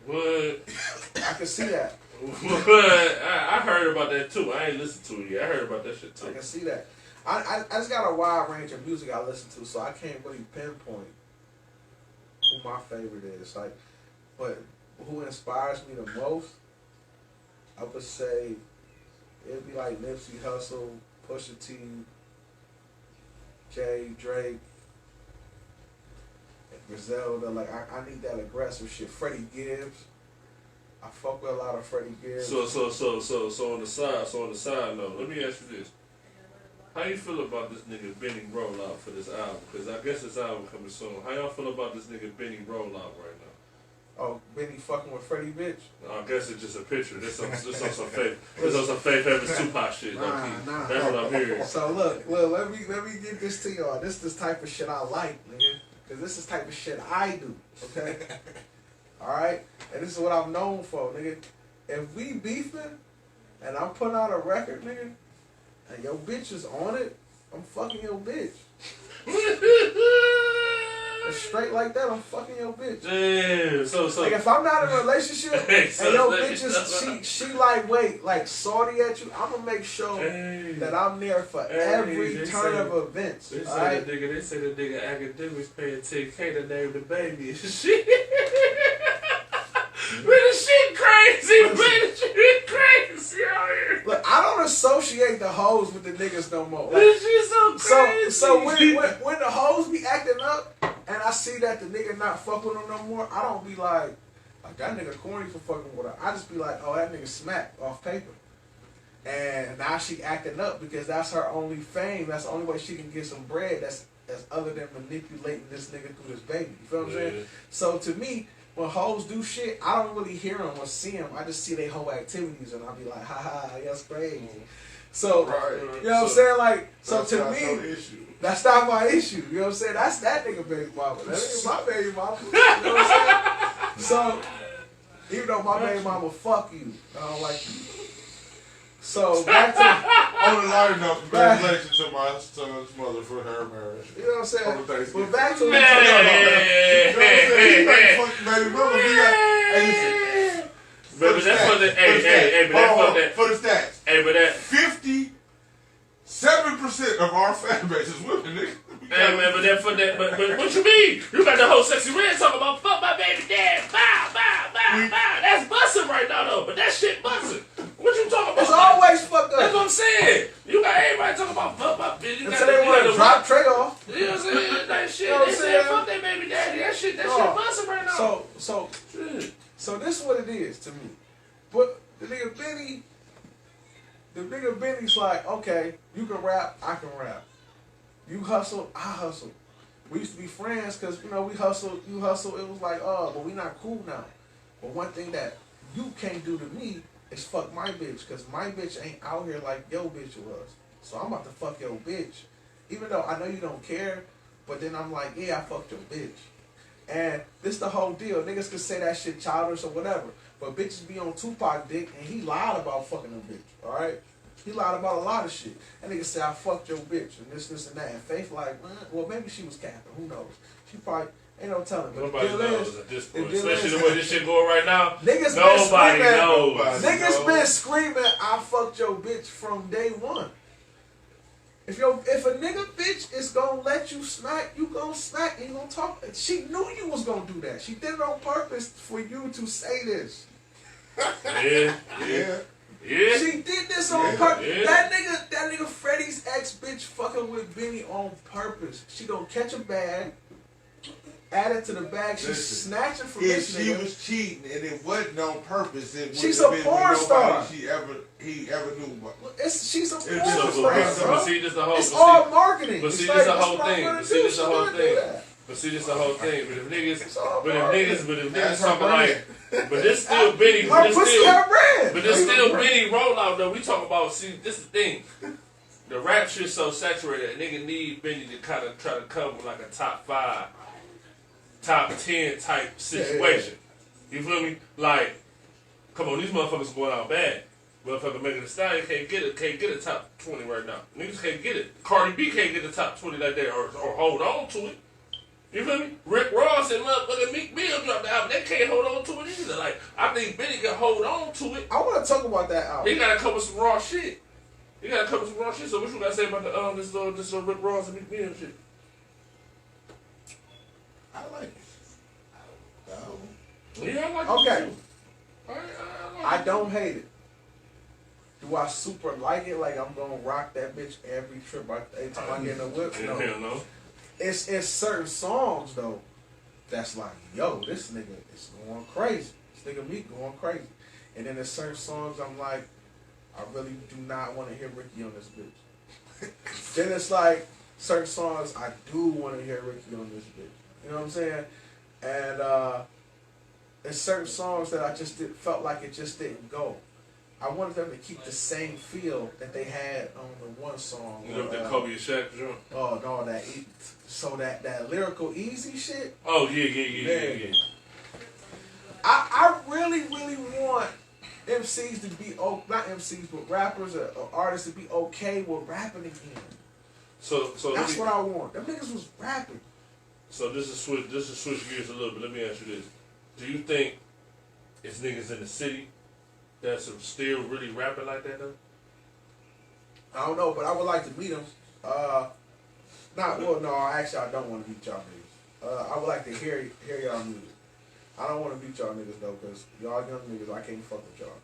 What? I can see that. I heard about that too. I ain't listened to it yet. I heard about that shit too. I can see that. I just got a wide range of music I listen to, so I can't really pinpoint who my favorite is. Like, but who inspires me the most, I would say it'd be like Nipsey Hussle, Pusha T, Jay, Drake, and Griselda. Like, I need that aggressive shit. Freddie Gibbs. I fuck with a lot of Freddie Gibbs. So on the side note, let me ask you this. How you feel about this nigga Benny Rollout for this album? Because I guess this album coming soon. How y'all feel about this nigga Benny Rollout right now? Oh, Benny fucking with Freddie, bitch? I guess it's just a picture. This on some Faith Evans Tupac shit. Nah. That's what I'm hearing. So look, let me get this to y'all. This is the type of shit I like, nigga. Because this is the type of shit I do, okay? Alright? And this is what I'm known for, nigga. If we beefing, and I'm putting out a record, nigga, and your bitch is on it, I'm fucking your bitch. It's straight like that, I'm fucking your bitch. Damn. So like, if I'm not in a relationship and your bitch is she lightweight, like salty at you, I'm gonna make sure that I'm there for every turn of events. They right? say the nigga academics paying 10K to name the baby and shit. Man, this shit crazy, man. This shit crazy out here. Look, I don't associate the hoes with the niggas no more. Like, this shit so crazy. So when the hoes be acting up and I see that the nigga not fucking with them no more, I don't be like that nigga corny for fucking with her. I just be like, oh, that nigga smacked off paper. And now she acting up because that's her only fame. That's the only way she can get some bread. That's other than manipulating this nigga through this baby. You feel what I'm saying? So to me, when hoes do shit, I don't really hear them or see them. I just see their whole activities and I'll be like, ha, that's crazy. So, you know what I'm saying? Like, so to me, that's not my issue. You know what I'm saying? That's that nigga baby mama. That ain't my baby mama. You know what I'm saying? So, even though my baby mama fuck you, I don't like you. So, back to... On the lighter note, congratulations to my son's mother for her marriage. You know what I'm saying? But back to you know what I'm saying? He like fucking baby mama. Hey, listen. But that's for the for the stats. Hey, but that 57% of our fan base is women, nigga. Hey man, but what you mean? You got the whole sexy red talking about fuck my baby dad, bow, bow, bow. That's busting right now though, but that shit busting. What you talking about? It's always fucked That's up. what I'm saying. You got everybody talking about fuck my bitch. You Until they want to drop Trey off. You know what I'm saying? That shit. You know what They I'm said saying? fuck that baby daddy. That shit busting right now. So this is what it is to me. But the nigga Benny's like, okay, you can rap, I can rap. You hustle, I hustle. We used to be friends because, you know, we hustled, you hustle. It was like, oh, but we not cool now. But one thing that you can't do to me is fuck my bitch, because my bitch ain't out here like your bitch was. So I'm about to fuck your bitch. Even though I know you don't care, but then I'm like, yeah, I fucked your bitch. And this the whole deal. Niggas could say that shit childish or whatever. But bitches be on Tupac dick and he lied about fucking a bitch, alright? He lied about a lot of shit. And niggas say, I fucked your bitch and this, and that. And Faith like, well, maybe she was capping. Who knows? She probably, ain't no telling. But nobody the deal knows is, at this point. Especially the way this shit going right now. Niggas Nobody been knows. Niggas been screaming, I fucked your bitch from day one. If a nigga bitch is gonna let you smack, you gonna smack and you gonna talk. She knew you was gonna do that. She did it on purpose for you to say this. Yeah. She did this on purpose. Yeah. That nigga Freddie's ex bitch fucking with Benny on purpose. She gonna catch a bag, add it to the bag. She's snatching from this nigga. If she was cheating and it wasn't on purpose, it She's wouldn't a have been porn with star. nobody he ever knew about. She's a porn It's star, just bro. But see, this the whole. It's all marketing. But It's see, like, this the that's whole what I'm thing. gonna But do. see, this She the whole gonna do thing. that. But see, this the whole thing. But if It's all niggas That's talking her like, but this still Benny. Her pussy her brand. But this still Benny rollout though. We talk about, see, this is the thing. The rap shit's so saturated, a nigga need Benny to kind of try to come with like a top 5, top 10 type situation. You feel me? Like, come on, these motherfuckers going out bad. Motherfucker Megan Thee Stallion can't get a top 20 right now. Niggas can't get it. Cardi B can't get the top 20 like that or hold on to it. You feel me? Rick Ross and motherfucking Meek Mill dropped the album. They can't hold on to it either. Like, I think Benny can hold on to it. I want to talk about that album. He gotta come with some raw shit. So what you gotta say about the this little Rick Ross and Meek Mill shit? I like it. Yeah, I like Okay. it too. I don't hate it. Do I super like it? Like I'm gonna rock that bitch every trip. Every time I get in the whip. No. Hell no. It's certain songs though that's like, yo, this nigga is going crazy. This nigga Meek going crazy. And then there's certain songs I'm like, I really do not want to hear Ricky on this bitch. Then it's like certain songs I do want to hear Ricky on this bitch. You know what I'm saying? And there's certain songs that I just felt like it just didn't go. I wanted them to keep the same feel that they had on the one song. You know that Kobe and Shaq joint? Oh no, that lyrical easy shit. Oh yeah. I really want MCs to be not MCs but rappers or artists to be okay with rapping again. So That's what I want. Them niggas was rapping. So this is switch gears a little bit. Let me ask you this: do you think it's niggas in the city that's still really rapping like that though? I don't know, but I would like to meet them. Actually, I don't want to meet y'all niggas. I would like to hear y'all music. I don't want to beat y'all niggas though, cause y'all young niggas, I can't fuck with y'all.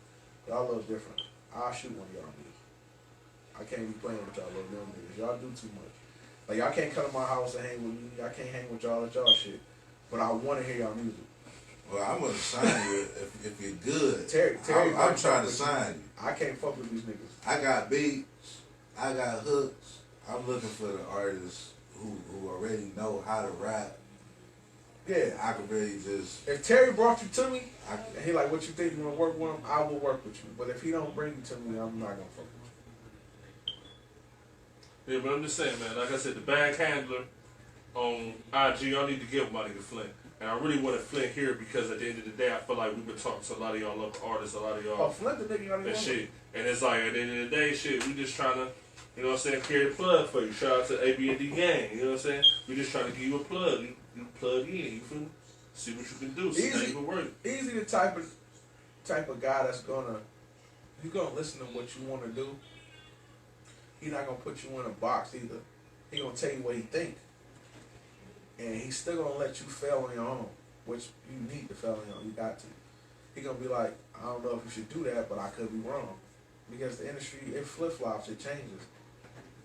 Y'all a little different. I'll shoot one of y'all niggas. I can't be playing with y'all little young niggas. Y'all do too much. Like y'all can't come to my house and hang with me. I can't hang with y'all at y'all shit. But I want to hear y'all music. Well, I'm gonna sign you if you're good. Terry, I'm trying to sign you. I can't fuck with these niggas. I got beats. I got hooks. I'm looking for the artists who already know how to rap. Yeah. I could really just. If Terry brought you to me, and he like, what you think, you want to work with him, I will work with you. But if he don't bring you to me, I'm not going to fuck with you. Yeah, but I'm just saying, man. Like I said, the bag handler on IG, I need to give my nigga Flint. And I really want to Flint here because at the end of the day, I feel like we've been talking to a lot of y'all local artists, a lot of y'all. Oh, Flint the nigga y'all and shit. And it's like, at the end of the day, shit, we just trying to, you know what I'm saying, carry the plug for you. Shout out to AB&D Gang, you know what I'm saying? We just trying to give you a plug. You plug in, you feel me? See what you can do. See how you can work. Easy the type of guy that's gonna, you gonna listen to what you want to do. He not gonna put you in a box either. He gonna tell you what he think. And he's still gonna let you fail on your own, which you need to fail on your own. You got to. he gonna be like, I don't know if you should do that, but I could be wrong. Because the industry, it flip-flops, it changes.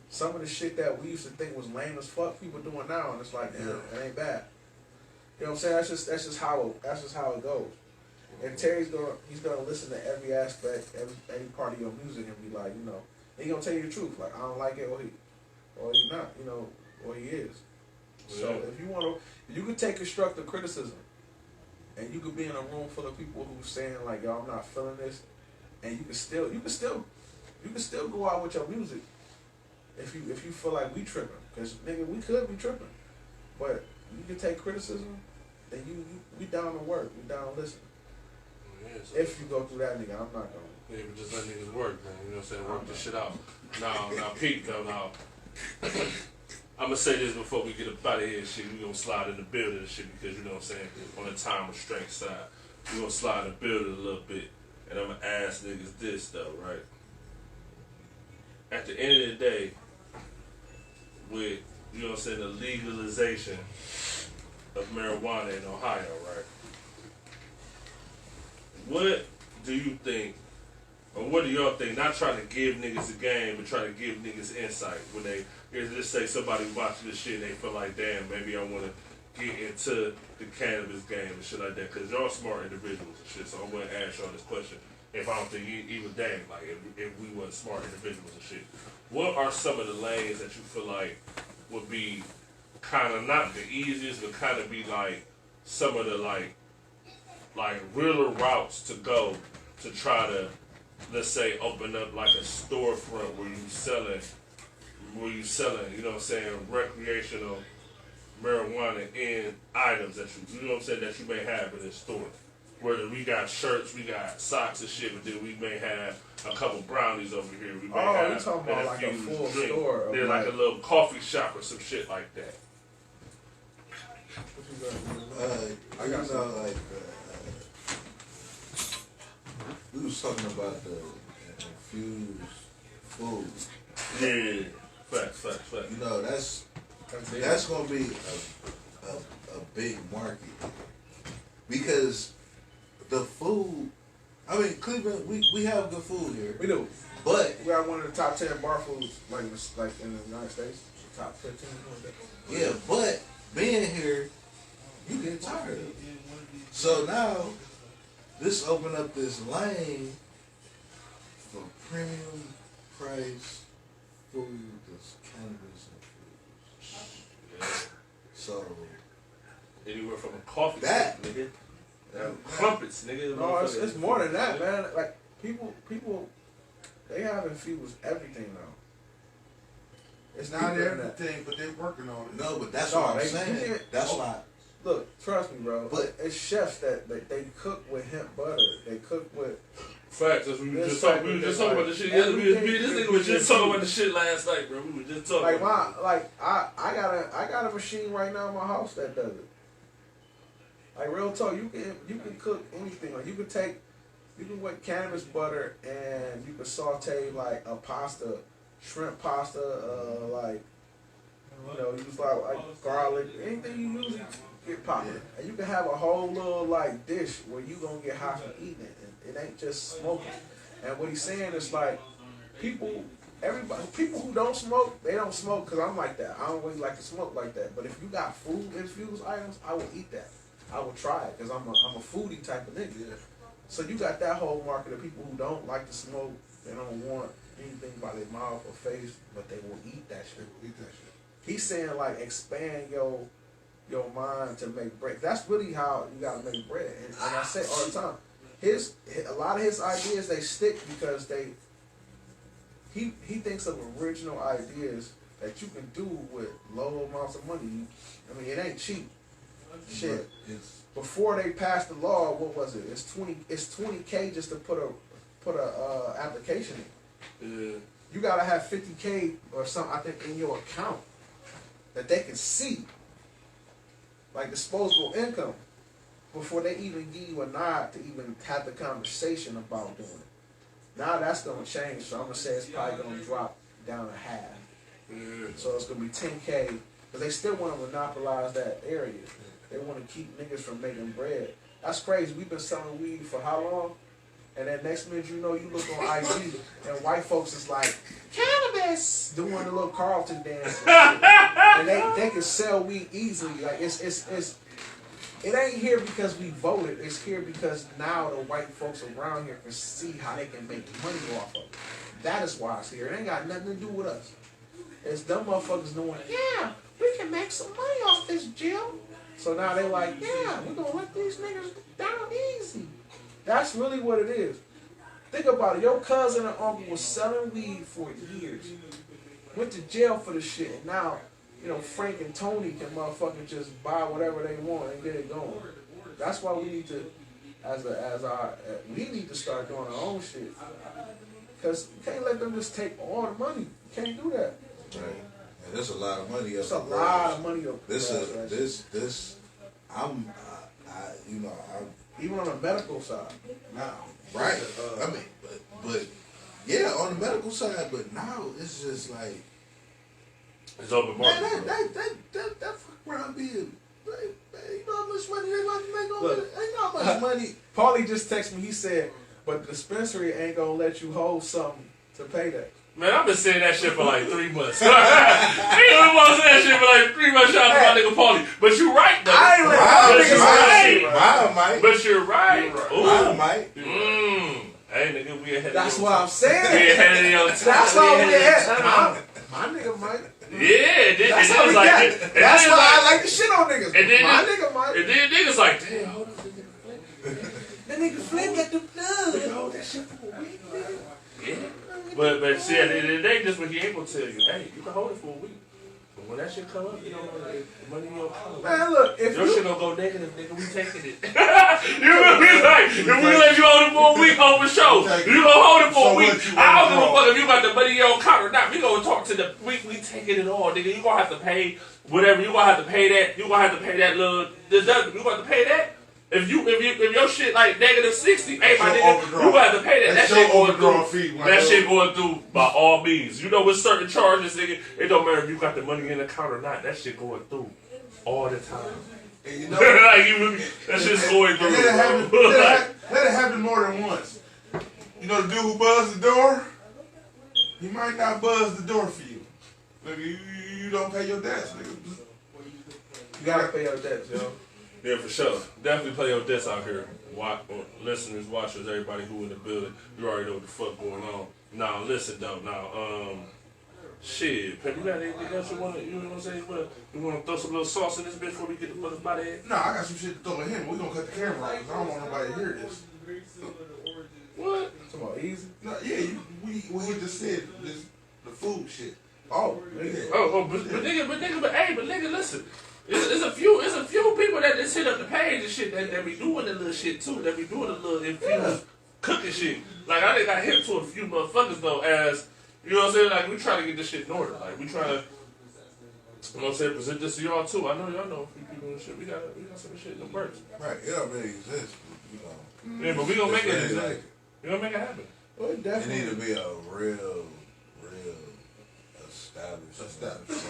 Some of the shit that we used to think was lame as fuck, people doing now, and it's like, damn, it ain't bad. You know what I'm saying? That's just how it goes. And Terry's gonna listen to every aspect, every part of your music, and be like, you know, he gonna tell you the truth. Like, I don't like it, or he not, you know, or he is. So if you could take constructive criticism, and you could be in a room full of people who's saying like, yo, I'm not feeling this, and you can still go out with your music if you feel like we tripping, because nigga, we could be tripping, but you can take criticism, then we down to work, we down to listen. Yeah, so If you go through that, nigga, I'm not going. yeah, but just let niggas work, man. You know what I'm saying? Work this shit out. Now, Pete, though, now. I'm gonna say this before we get up out of here and shit. We gonna slide in the building and shit because, you know what I'm saying, on the time restraint side. We gonna slide in the building a little bit. And I'm gonna ask niggas this, though, right? At the end of the day, with, you know what I'm saying, the legalization of marijuana in Ohio, right? What do you think, or what do y'all think? Not trying to give niggas a game, but trying to give niggas insight. When they, just say somebody watching this shit and they feel like, damn, maybe I want to get into the cannabis game and shit like that. Because y'all smart individuals and shit, so I'm going to ask y'all this question. If I don't think even damn, like, if we weren't smart individuals and shit. What are some of the lanes that you feel like would be kind of not the easiest, but kind of be like some of the like realer routes to go to try to, let's say, open up like a storefront where you selling, you know what I'm saying, recreational marijuana in items that you know what I'm saying, that you may have in the store. Whether we got shirts, we got socks and shit, but then we may have a couple brownies over here. We may have you talking about like a full store? They're like a little coffee shop or some shit like that. I got some like we was talking about the infused food. Yeah, facts. You know, that's gonna be a big market because the food. I mean, Cleveland, we have good food here. We do, but we got one of the top 10 bar foods, like in the United States, top 15. Yeah, but being here, you get tired of it. So now, this open up this lane for premium price food that's cannabis infused. So anywhere from a coffee that shop, nigga. Crumpets, nigga. No, it's more than that, man. Like people, they have infused everything now. It's Not everything, but they're working on it. no, but that's what I'm saying. That's why. Look, trust me, bro. But it's chefs that they cook with hemp butter. They cook with. Facts. We were just talking about the shit. This nigga was just talking about the shit last night, bro. We were just talking. I got a machine right now in my house that does it. Like real talk, you can cook anything. Like you can put cannabis butter and you can saute like a pasta, shrimp pasta, like you know, use like garlic, anything you use, get popping. And you can have a whole little like dish where you gonna get high from eating it. And it ain't just smoking. And what he's saying is like people who don't smoke, they don't smoke because I'm like that. I don't really like to smoke like that. But if you got food infused items, I will eat that. I will try it because I'm a foodie type of nigga. Yeah. So you got that whole market of people who don't like to smoke. They don't want anything by their mouth or face, but they will eat that shit. He's saying like expand your mind to make bread. That's really how you gotta make bread. And like I say all the time, a lot of his ideas they stick because he thinks of original ideas that you can do with low amounts of money. I mean, it ain't cheap. Shit. Before they passed the law, what was it? It's $20K just to put a application in. Yeah. You gotta have $50K or something, I think, in your account that they can see, like disposable income, before they even give you a nod to even have the conversation about doing it. Now that's gonna change, so I'm gonna say it's probably gonna drop down to half. Yeah. So it's gonna be 10K, but they still want to monopolize that area. They want to keep niggas from making bread. That's crazy. We've been selling weed for how long? And then next minute you know, you look on IG and white folks is like, cannabis, doing the little Carlton dance and shit. And they can sell weed easily. Like it ain't here because we voted. It's here because now the white folks around here can see how they can make money off of it. That is why it's here. It ain't got nothing to do with us. It's them motherfuckers doing, yeah, we can make some money off this, Jim. So now they like, yeah, we're gonna let these niggas down easy. That's really what it is. Think about it. Your cousin and uncle was selling weed for years. Went to jail for the shit. And now, you know, Frank and Tony can motherfucking just buy whatever they want and get it going. That's why we need to, we need to start doing our own shit. Because you can't let them just take all the money. You can't do that. Right. And there's a lot of money up. There's a lot of money up. Even on the medical side now. Right. I mean, but yeah, on the medical side, but now it's just like It's open market. that fuck around being. You know how much money they about to make on it? Ain't how much money. Paulie just texted me. He said, "But the dispensary ain't gonna let you hold something to pay that." Man, I've been saying that shit for like 3 months. I ain't been saying that shit for like 3 months. Shout out to my nigga Paulie. But you right though. I ain't But you're right. Mine might. Hey nigga, we ahead. That's of what I'm saying. We ahead of your time. That's why we ahead. My nigga might. Yeah, That's how we got it. That's why I like to shit on niggas. And then my nigga might. And then niggas like, damn, hold on. That nigga Flynn got the blood. Hold that shit for a week, nigga. Yeah. But see, at the end of the day, just when he ain't gonna tell you, hey, you can hold it for a week. But when that shit come up, you know, money in your account. Man, look, if your shit gonna go negative, nigga, we taking it. You feel me? Like, if we let you hold it for a week, hold for show. You gonna hold it for a week. I don't give a fuck if you got the money in your account or not. We gonna talk to the week, we taking it all, nigga. You gonna have to pay whatever. You gonna have to pay that. You gonna have to pay that little. You gonna have to pay that. If your shit like -60, hey my nigga, you gonna have to pay that. That shit going through. That shit going through by all means. You know, with certain charges, nigga, it don't matter if you got the money in the account or not. That shit going through all the time. And you know, like that shit's going through. Let it happen more than once. You know the dude who buzzed the door? He might not buzz the door for you. Nigga, you don't pay your debts, nigga. you gotta pay your debts, yo. Yeah, for sure. Definitely play your debts out here. Listeners, watchers, everybody who in the building, you already know what the fuck going on. Now, listen though. Now, shit, Pep, you got anything else you know what I'm saying? You want to throw some little sauce in this bitch before we get the fuck out of here? No, I got some shit to throw at him. We gonna cut the camera off because I don't want nobody to hear this. What? Come on, easy. No, yeah, we just said this, the food shit. Oh, nigga. But nigga, listen. It's a few people that just hit up the page and shit that be doing the little shit too. That be doing the little infused cooking shit. Like I done got hit to a few motherfuckers though, as you know what I'm saying. Like we trying to get this shit in order. Like we trying to, you know what I'm saying, present this to y'all too. I know y'all know a few people and shit. We got some shit in the works. Right, it don't really exist, you know. Yeah, but we gonna make it really exist. like, We gonna make it happen. Well, it definitely. need to be a real established.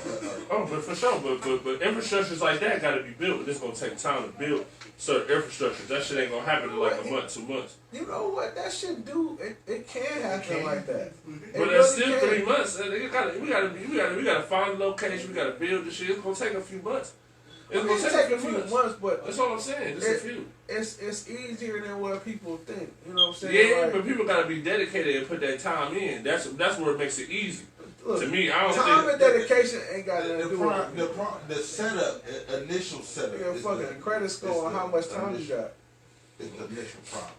Oh, but for sure, but infrastructures like that gotta be built. It's gonna take time to build certain infrastructures. That shit ain't gonna happen in like a month, 2 months. You know what? That shit do. It can happen like that. But that's still 3 months. We gotta find a location. We gotta build the shit. It's gonna take a few months. It's gonna take a few months, but that's all I'm saying. Just a few. It's easier than what people think. You know what I'm saying? Yeah, like, but people gotta be dedicated and put that time in. That's where it makes it easy. Look, to me, I don't time think and dedication ain't got nothing to do with The setup, initial setup. your fucking credit score and how much time you got. It's the initial problem.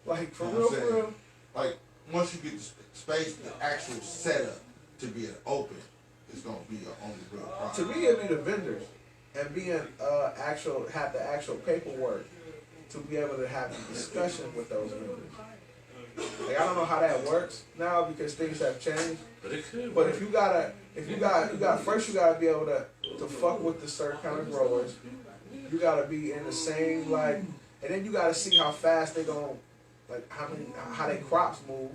Like for You know real, what I'm for real. Like once you get the space, the actual setup to be an open, it's gonna be your only real problem. To me, it'd be the vendors and being have the actual paperwork to be able to have a discussion with those vendors. Like I don't know how that works now because things have changed. But it could. But if you gotta first you gotta be able to fuck with the certain kind of growers. You gotta be in the same like, and then you gotta see how fast they gon' like how they crops move.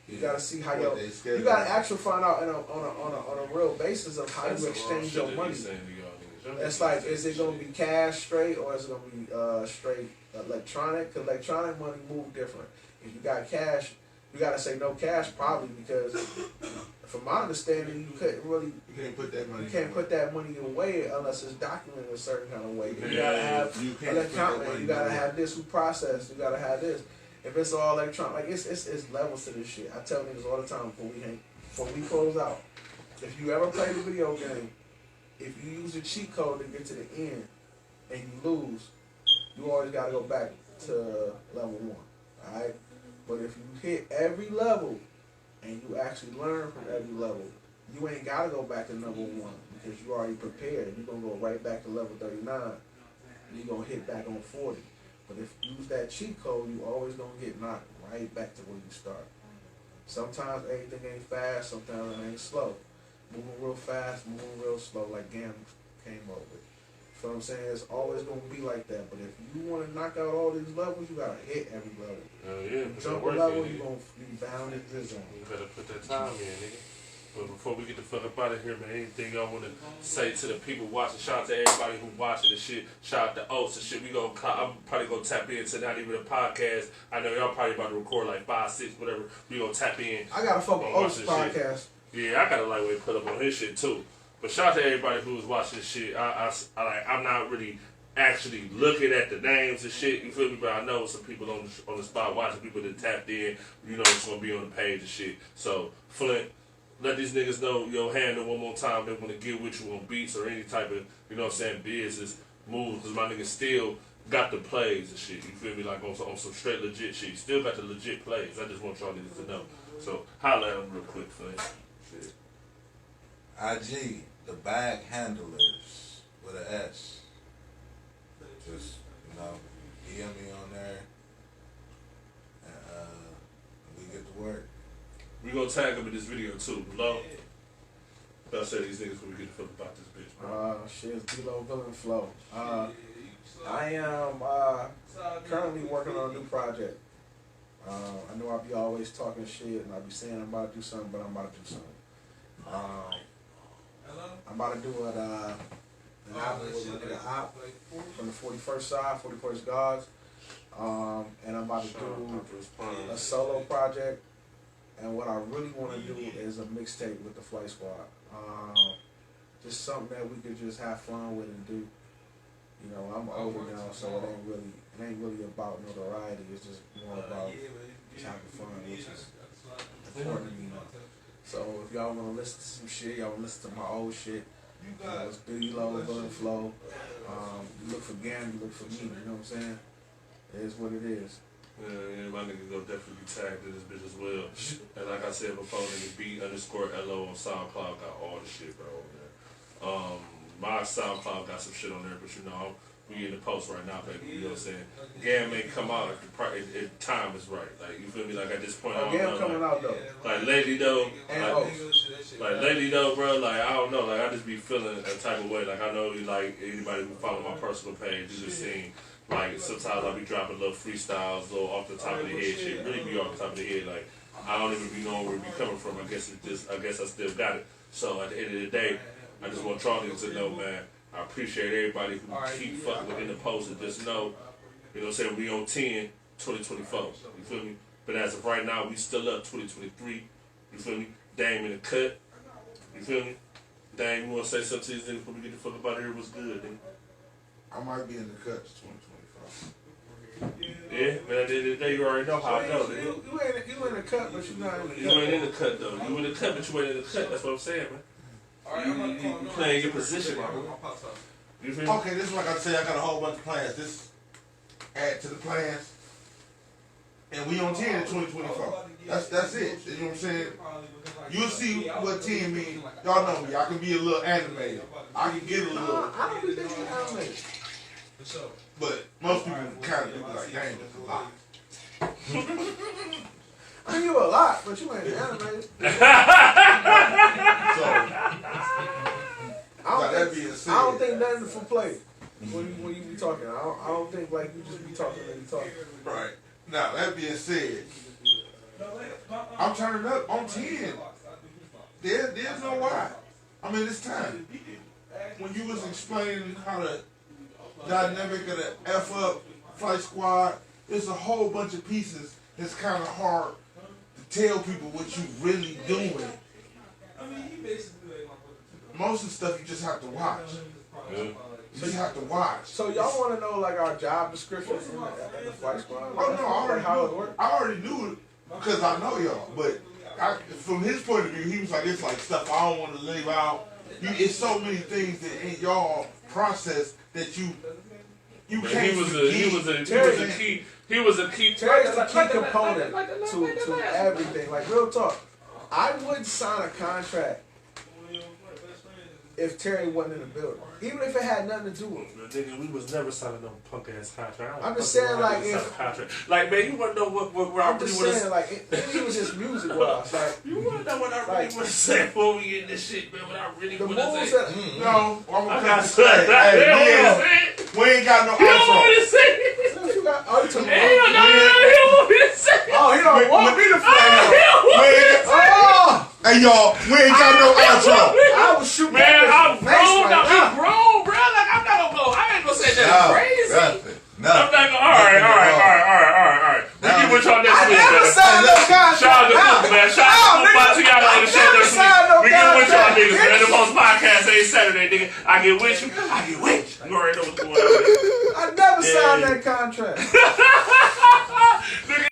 You gotta see how you gotta actually find out on a real basis of how you exchange your money. It's like, is it gonna be cash straight or is it gonna be straight electronic money move different. If you got cash, you gotta say no cash probably because, from my understanding, you couldn't really. You can't put that money. You can't put that money away unless it's documented a certain kind of way. You Yeah, gotta have you can't an put that accountant. money You gotta away. have this who process. You gotta have this. If it's all electronic, like it's levels to this shit. I tell niggas all the time before we close out. If you ever played a video game, if you use a cheat code to get to the end and you lose, you always gotta go back to level 1. Alright? But if you hit every level and you actually learn from every level, you ain't gotta go back to number 1 because you already prepared. You're gonna go right back to level 39 and you're gonna hit back on 40. But if you use that cheat code, you always gonna get knocked right back to where you start. Sometimes everything ain't fast, sometimes it ain't slow. Moving real fast, moving real slow, like Gam came up with. You feel what I'm saying? It's always gonna be like that. But if you wanna knock out all these levels, you gotta hit every level. Oh yeah, You jump a level, you gonna be bound in this zone. You better put that time in, nigga. But before we get the fuck up out of here, man, anything I want to say to the people watching? Shout out to everybody who watching the shit. Shout out to Oats and shit. I'm probably gonna tap into Not Even a Podcast. I know y'all probably about to record like 5, 6, whatever. We gonna tap in. I gotta fuck with watch Oats this podcast. shit. Yeah, I got a lightweight put up on his shit too. But shout out to everybody who was watching this shit. I'm not really actually looking at the names and shit. You feel me? But I know some people on the spot watching, people that tapped in. You know it's gonna be on the page and shit. So Flint, let these niggas know your handle one more time. They want to get with you on beats or any type of, you know what I'm saying, business moves. Because my niggas still got the plays and shit. You feel me? Like on some straight legit shit. You still got the legit plays. I just want y'all niggas to know. So holla at them real quick, Flint. Shit. IG, the bag handlers with an S. Just, DM me on there. And we get to work. We gonna tag them in this video too, below. I'll say these niggas when we get the fuck about this bitch, bro. Shit, it's below Villain Flow. I am currently working on a new project. I know I be always talking shit and I be saying I'm about to do something, but I'm about to do something. I'm about to do an album with my nigga Op from the 41st side, 41st Gods. And I'm about to do a solo project. And what I really want to do is a mixtape with the Flight Squad. Just something that we could just have fun with and do. You know, I'm older now, so it ain't really about notoriety. It's just more about just having fun, which is important to me now. So if y'all want to listen to some shit, y'all want to listen to my old shit. You know, it's Biggie Low, Villain Flow. You look for Gam, you look for me. You know what I'm saying? It is what it is. Yeah, my niggas gonna definitely be tagged in this bitch as well. And like I said before, nigga B_LO on SoundCloud got all the shit, bro. My SoundCloud got some shit on there, but you know, we in the post right now, baby. You know what I'm saying? Gam may come out if time is right. Like, you feel me? Like at this point, I don't Gam know. coming out though. Like lately though, And lately though, bro, like I don't know, like I just be feeling a type of way. Like I know, like anybody who follow my personal page, you just seen. Like sometimes I be dropping little freestyles, little off the top of the head shit. Really be off the top of the head. Like I don't even be knowing where it be coming from. I guess I still got it. So at the end of the day, I just want y'all niggas to know, man. I appreciate everybody who keep fucking with NdAPost and just know, you know what I'm saying, we on 10, 2024. You feel me? But as of right now, we still up 2023. You feel me? Dame in the cut. You feel me? Dame, you wanna say something to these niggas before we get the fuck up out of here? What's good, nigga? I might be in the cuts 2025. Yeah, but at the end of the day, you already know how I know, nigga. you in the cut, but you not in the cut. You ain't in the cut though. You in the cut, but you ain't in the cut. That's what I'm saying, man. You playing your position, my bro. You feel me? Okay, this is like I said, I got a whole bunch of plans. This add to the plans. And we on 10 in 2024. That's it. You know what I'm saying? You'll see what 10 means. Y'all know me. I can be a little animated. I can get a little. I don't think you animated. But most people kind of do like, dang, that's a lot. I mean, you a lot, but you ain't animated. So, I don't think nothing for play when you be talking. I don't think like you just be talking and you talking. right. Now, that being said, I'm turning up on 10. There's no why. I mean, it's time. When you was explaining how the dynamic of the F up Flight Squad. It's a whole bunch of pieces. It's kind of hard to tell people what you really doing. Most of the stuff you just have to watch. You just have to watch. So y'all want to know like our job descriptions in the Flight Squad? Oh no, I already knew it because I know y'all. But from his point of view, he was like, it's like stuff I don't want to leave out. It's so many things that in y'all process that you can't. He was a key. Terry's the key component to everything. Like real talk, I wouldn't sign a contract if Terry wasn't in the building, even if it had nothing to do with him. Nigga, we was never signing no punk ass contract. I'm just saying, like, like, man, you want to know where I I'm really just want to saying, like, it was just music wise. Like, you want to know what I really want to say before we get in this shit, man? What I really the want to moves say? that. No, I'm I gonna got cut this straight. We ain't got no You don't want outro. me to say it. You got, oh, you talking He don't want me to say it. oh, he don't want me to play. Oh, Hey y'all, we ain't got no outro. I was shooting. Man, I'm face grown. right now. I'm grown, bro. Like, I'm not gonna go. I ain't gonna say that crazy. Nothing. I'm not gonna. All right. We get with y'all next I week, never man. signed no contract. Shout out to Fook, man. Shout out to Fook. See y'all on the show next week. We get with y'all niggas, man. The Post Podcast ain't Saturday, nigga. I get with you. I get with you. You already know what's going on. I never signed that contract.